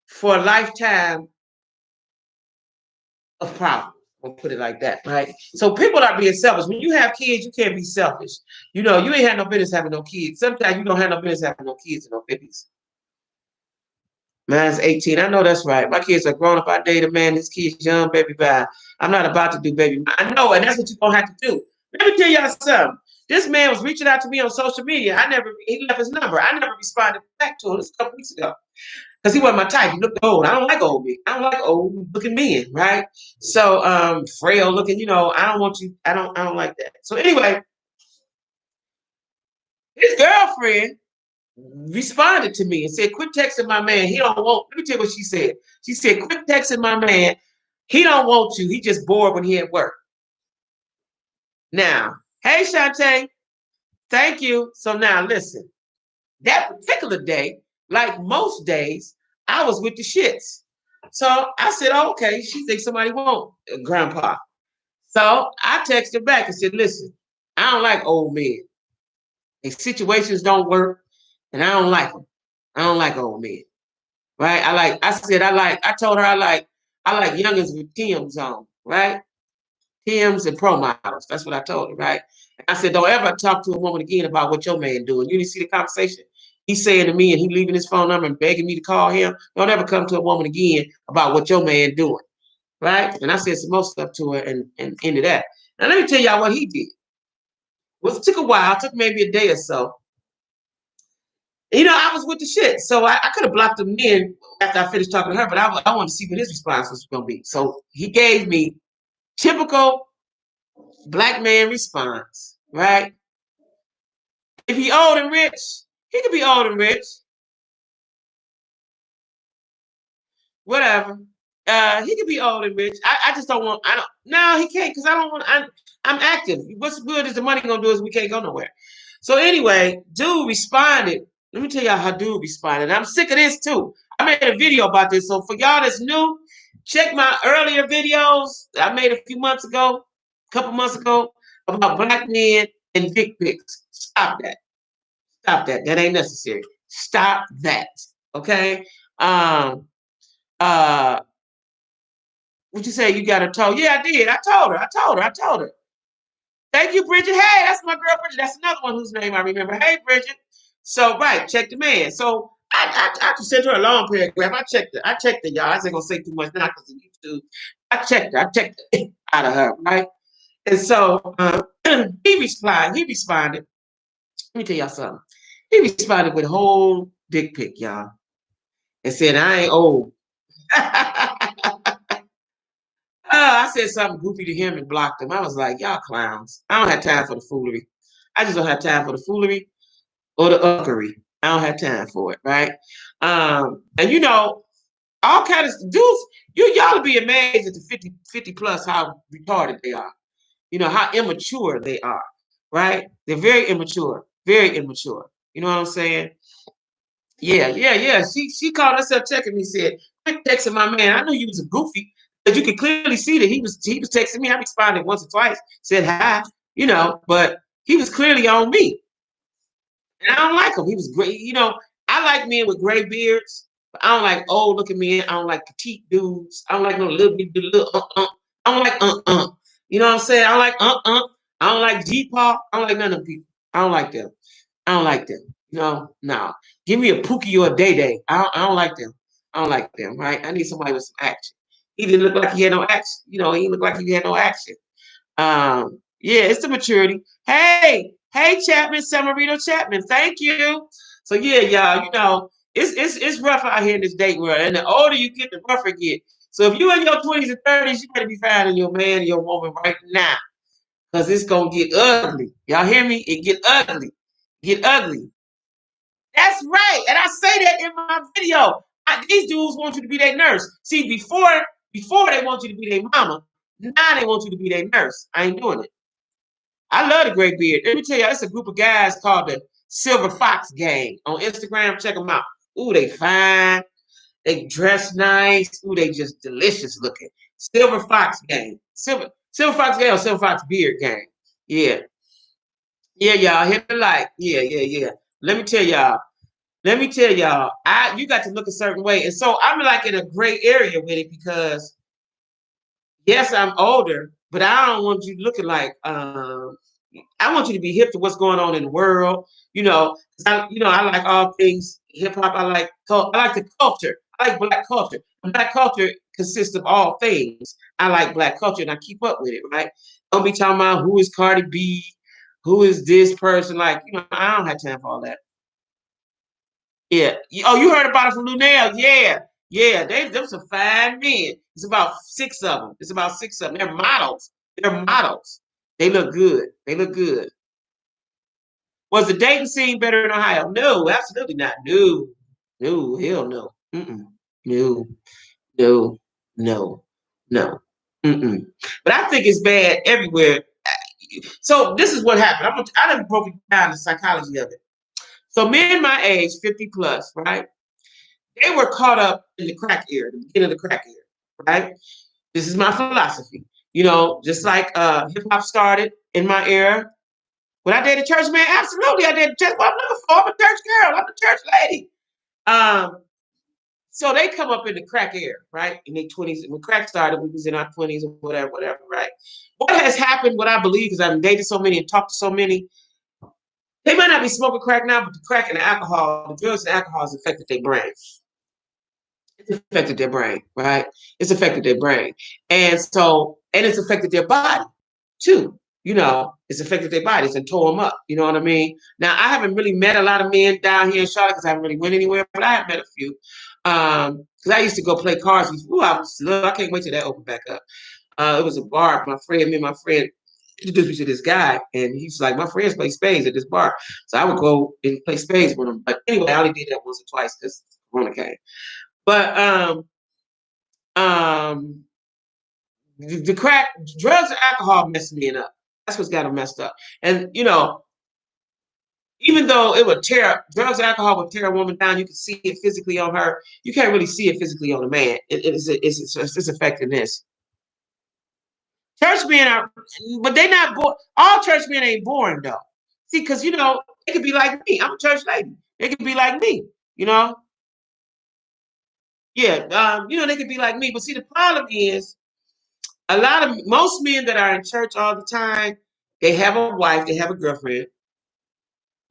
Speaker 1: for a lifetime of problems. We'll put it like that, right? So people are being selfish. When you have kids, you can't be selfish. You ain't had no business having no kids. Sometimes you don't have no business having no kids and no babies. Mine's 18. I know that's right. My kids are grown up. I date a man, his kid's young, baby bye. I'm not about to do baby. I know, and that's what you're gonna have to do. Let me tell y'all something. This man was reaching out to me on social media. He left his number. I never responded back to him. This a couple weeks ago. Because he wasn't my type. He looked old. I don't like old men. I don't like old looking men, right? So frail looking, I don't want you, I don't like that. So anyway, his girlfriend responded to me and said, quit texting my man. He don't want, let me tell you what she said. She said, quit texting my man. He don't want you. He just bored when he at work. Now, hey Shantae, thank you. So now listen. That particular day, like most days, I was with the shits. So I said, oh, okay, she thinks somebody won't, grandpa. So I texted back and said, listen, I don't like old men. If situations don't work, and I don't like them. I don't like old men. Right? I told her I like youngins with Tim's on, right? Tim's and pro models. That's what I told her, right? And I said, don't ever talk to a woman again about what your man doing. You didn't see the conversation he's saying to me, and he leaving his phone number and begging me to call him. Don't ever come to a woman again about what your man doing, right? And I said some more stuff to her and ended that. Now let me tell y'all what he did. Well, it took a while, it took maybe a day or so. I was with the shit. So I could have blocked him in after I finished talking to her, but I wanted to see what his response was going to be. So he gave me typical black man response, right? If he old and rich, he could be old and rich, whatever. He could be old and rich. I just don't want. I don't. No, he can't because I don't want. I'm active. What's good is the money gonna do is we can't go nowhere. So anyway, dude responded. Let me tell y'all how dude responded. I'm sick of this too. I made a video about this. So for y'all that's new, check my earlier videos I made a few months ago, a couple months ago, about black men and dick pics. Stop that. Stop that. That ain't necessary. Stop that. Okay. Um. Uh. What you say? You got her told? Yeah, I did. I told her. I told her. I told her. Thank you, Bridget. Hey, that's my girl, Bridget. That's another one whose name I remember. Hey, Bridget. So, right, check the man. So, I just sent her a long paragraph. I checked it, y'all. I ain't gonna say too much now because of YouTube. I checked her. I checked it out of her, right? And so he replied. He responded. Let me tell y'all something. He responded with a whole dick pic, y'all, and said, "I ain't old." I said something goofy to him and blocked him. I was like, y'all clowns. I don't have time for the foolery. I just don't have time for the foolery or the uckery. I don't have time for it, right? And all kind of dudes, y'all be amazed at the 50 plus how retarded they are. How immature they are, right? They're very immature, very immature. You know what I'm saying? Yeah, yeah, yeah. She called herself checking me, said, quit texting my man. I knew you was a goofy, but you could clearly see that he was texting me. I responded once or twice, said hi, but he was clearly on me. And I don't like him. He was great. I like men with gray beards, but I don't like old looking men. I don't like petite dudes. I don't like no little bitty little I don't like You know what I'm saying? I don't like I don't like G-Paw. I don't like none of them people. I don't like them. I don't like them. No. Give me a Pookie or a Day Day. I don't like them. I don't like them, right? I need somebody with some action. He didn't look like he had no action. He looked like he had no action. Yeah, it's the maturity. Hey, Chapman, Samarito Chapman, thank you. So yeah, y'all, it's rough out here in this date world, and the older you get, the rougher it get. So if you in your 20s and 30s, you better be finding your man or your woman right now, cause it's gonna get ugly. Y'all hear me? It get ugly. Get ugly. That's right, and I say that in my video. These dudes want you to be their nurse. See, before they want you to be their mama, now they want you to be their nurse. I ain't doing it. I love the gray beard. Let me tell you, it's a group of guys called the Silver Fox Gang on Instagram. Check them out. Ooh, they fine. They dress nice. Ooh, they just delicious looking. Silver Fox Gang. Silver Fox Gang or Silver Fox Beard Gang. Yeah. Yeah, y'all. Hit the like. Yeah, yeah, yeah. Let me tell y'all. You got to look a certain way. And so I'm like in a gray area with it because yes, I'm older, but I don't want you looking like I want you to be hip to what's going on in the world. I like all things hip hop. I like the culture. I like black culture. And black culture consists of all things. I like black culture and I keep up with it, right? Don't be talking about who is Cardi B, who is this person. Like, I don't have time for all that. Yeah. Oh, you heard about it from Lunel? Yeah. Yeah. Them some fine men. It's about six of them. It's about six of them. They're models. They're models. They look good. They look good. Was the dating scene better in Ohio? No, absolutely not. No, no, hell no. Mm-mm. No, no, no, no. Mm-mm. But I think it's bad everywhere. So this is what happened. I done broke down the psychology of it. So men my age, 50 plus, right? They were caught up in the crack era, the beginning of the crack era, right? This is my philosophy. Just like hip hop started in my era. When I dated church man, absolutely I dated church. Well, I'm a church girl. I'm a church lady. Um, so they come up in the crack era, right? In their 20s. When crack started, we was in our 20s or whatever, right? What has happened, what I believe, because I've dated so many and talked to so many, they might not be smoking crack now, but the crack and the alcohol, the drugs and alcohol has affected their brain. It's affected their brain, right? It's affected their brain. And it's affected their body too. It's affected their bodies and tore them up. You know what I mean? Now, I haven't really met a lot of men down here in Charlotte because I haven't really went anywhere, but I have met a few. Because I used to go play cards. I can't wait till that open back up. It was a bar. Me and my friend introduced me to this guy, and he's like, my friends play spades at this bar. So I would go and play spades with him. But anyway, I only did that once or twice because Corona came. But um, the crack, drugs and alcohol messed me up. That's what's got them messed up. And even though it would tear drugs and alcohol would tear a woman down, you can see it physically on her. You can't really see it physically on a man. It's affecting this. Church men are, but they not born. All church men ain't boring though. See, because they could be like me. I'm a church lady. They could be like me. You know, yeah. They could be like me. But see, the problem is most men that are in church all the time, they have a wife, they have a girlfriend,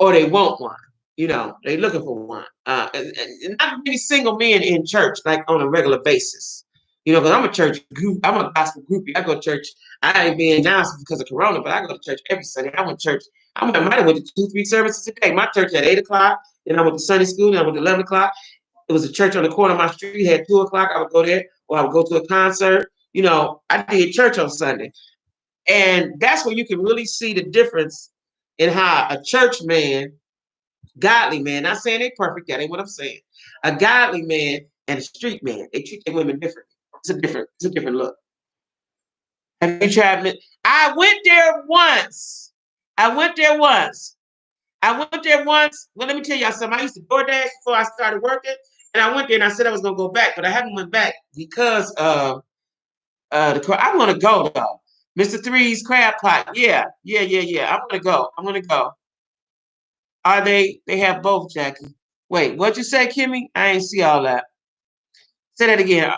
Speaker 1: or they want one. They looking for one. And not many single men in church like on a regular basis. Because I'm a church group, I'm a gospel groupie. I go to church. I ain't being nice because of Corona, but I go to church every Sunday. I went to church. I might have went to 2, 3 services a day. My church at 8 o'clock. Then I went to Sunday school. Then I went to 11 o'clock. It was a church on the corner of my street. Had 2 o'clock. I would go there, or I would go to a concert. I did church on Sunday. And that's where you can really see the difference in how a church man, godly man, not saying they're perfect, that ain't what I'm saying. A godly man and a street man, they treat their women differently. It's a different look. Have you tried it? I went there once. I went there once. Well, let me tell y'all something. I used to DoorDash before I started working, and I went there and I said I was gonna go back, but I haven't went back because of I want to go though. Mr. Three's crab pot. Yeah. I want to go. Are they have both, Jackie. Wait, what'd you say, Kimmy? I ain't see all that. Say that again.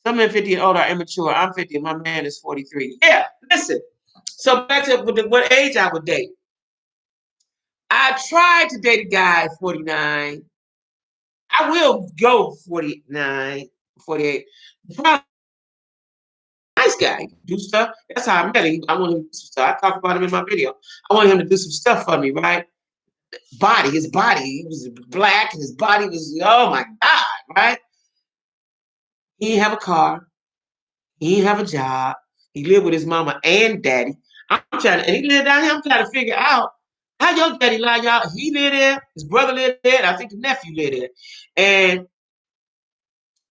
Speaker 1: Some men 50 and older are immature. I'm 50 and my man is 43. Yeah, listen. So back to what age I would date. I tried to date a guy at 49. I will go 49, 48. Nice guy, do stuff. That's how I met him. I want him to do some stuff. I talked about him in my video. I want him to do some stuff for me, right? His body, he was black, and his body was, oh my God, right? He didn't have a car. He didn't have a job. He lived with his mama and daddy. And he lived down here. I'm trying to figure out how your daddy lie, y'all. He lived there, his brother lived there, and I think the nephew lived there. And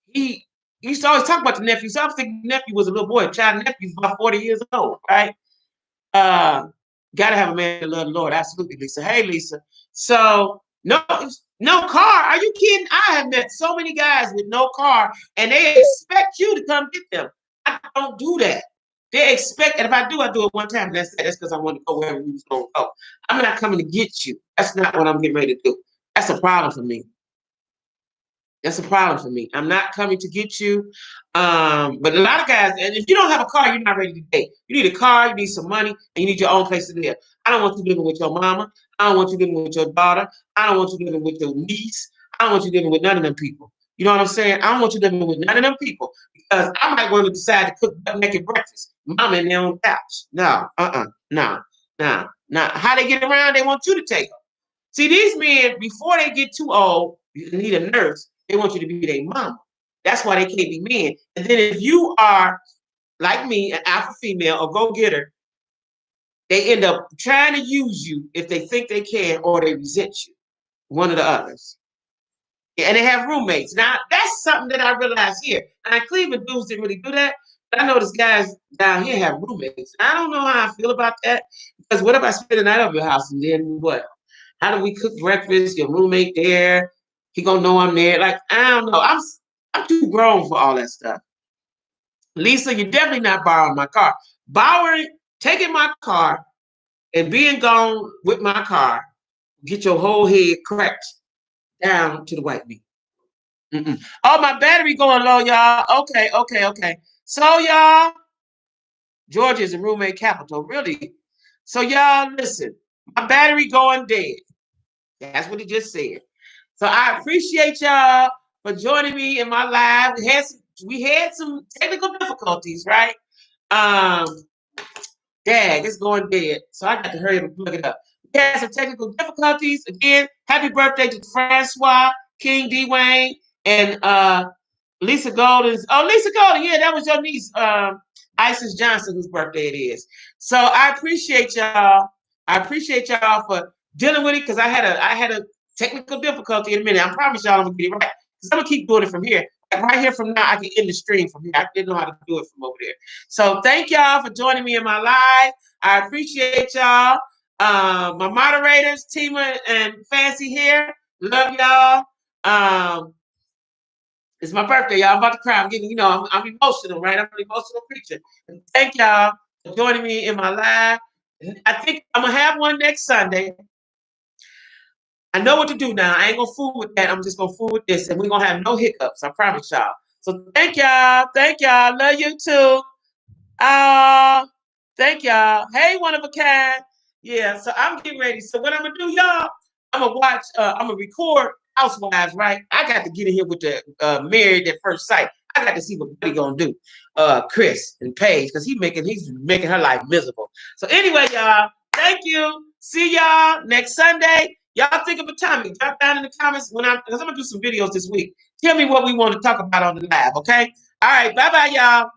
Speaker 1: he used to always talk about the nephew. So I was thinking the nephew was a little boy. Child nephew's about 40 years old, right? Gotta have a man that love the Lord. Absolutely, Lisa. Hey, Lisa. So no car. Are you kidding? I have met so many guys with no car, and they expect you to come get them. I don't do that. They expect, and if I do it one time. That's because I want to go wherever we was going to go. I'm not coming to get you. That's not what I'm getting ready to do. That's a problem for me. That's a problem for me. I'm not coming to get you. But a lot of guys, and if you don't have a car, you're not ready to date. You need a car, you need some money, and you need your own place to live. I don't want you living with your mama. I don't want you living with your daughter. I don't want you living with your niece. I don't want you living with none of them people. You know what I'm saying? I don't want you living with none of them people because I might want to decide to cook naked breakfast. Mama in their own couch. No, no. How they get around, they want you to take them. See, these men, before they get too old, you need a nurse. They want you to be their mama. That's why they can't be men. And then if you are, like me, an alpha female or go-getter, they end up trying to use you if they think they can or they resent you, one of the others. And they have roommates. Now, that's something that I realized here. Now, Cleveland dudes didn't really do that, but I noticed guys down here have roommates. I don't know how I feel about that because what if I spend the night over your house and then what? How do we cook breakfast? Your roommate there. He gonna know I'm there. Like, I don't know. I'm too grown for all that stuff. Lisa, you're definitely not borrowing my car. Taking my car and being gone with my car, get your whole head cracked down to the white meat. Mm-mm. Oh, my battery going low, y'all. Okay. So, y'all, Georgia is a roommate capital, really. So, y'all, listen, my battery going dead. That's what he just said. So, I appreciate y'all for joining me in my live. We had some technical difficulties, right? Um, Dag, it's going dead. So I got to hurry up and plug it up. We had some technical difficulties. Again, happy birthday to Francois, King D. Wayne, and Lisa Golden. Oh, Lisa Golden, yeah, that was your niece, Isis Johnson, whose birthday it is. So I appreciate y'all. I appreciate y'all for dealing with it because I had a technical difficulty in a minute. I promise y'all I'm gonna get it right. Because I'm gonna keep doing it from here. Like right here from now, I can end the stream from here. I didn't know how to do it from over there. So thank y'all for joining me in my live. I appreciate y'all. My moderators, Tima and Fancy here. Love y'all. It's my birthday, y'all. I'm about to cry. I'm getting, I'm emotional, right? I'm an emotional creature. And thank y'all for joining me in my live. I think I'm gonna have one next Sunday. I know what to do now. I ain't gonna fool with that. I'm just gonna fool with this, and we're gonna have no hiccups. I promise y'all. So thank y'all. Thank y'all. Love you too. Thank y'all. Hey, one of a kind. Yeah, so I'm getting ready. So what I'm gonna do, y'all, I'm gonna watch, I'm gonna record Housewives, right? I got to get in here with the Married at First Sight. I got to see what Buddy gonna do. Chris and Paige, because he's making her life miserable. So anyway, y'all, thank you. See y'all next Sunday. Y'all think of a topic. Drop down in the comments because I'm gonna do some videos this week. Tell me what we want to talk about on the live, okay? All right, bye-bye, y'all.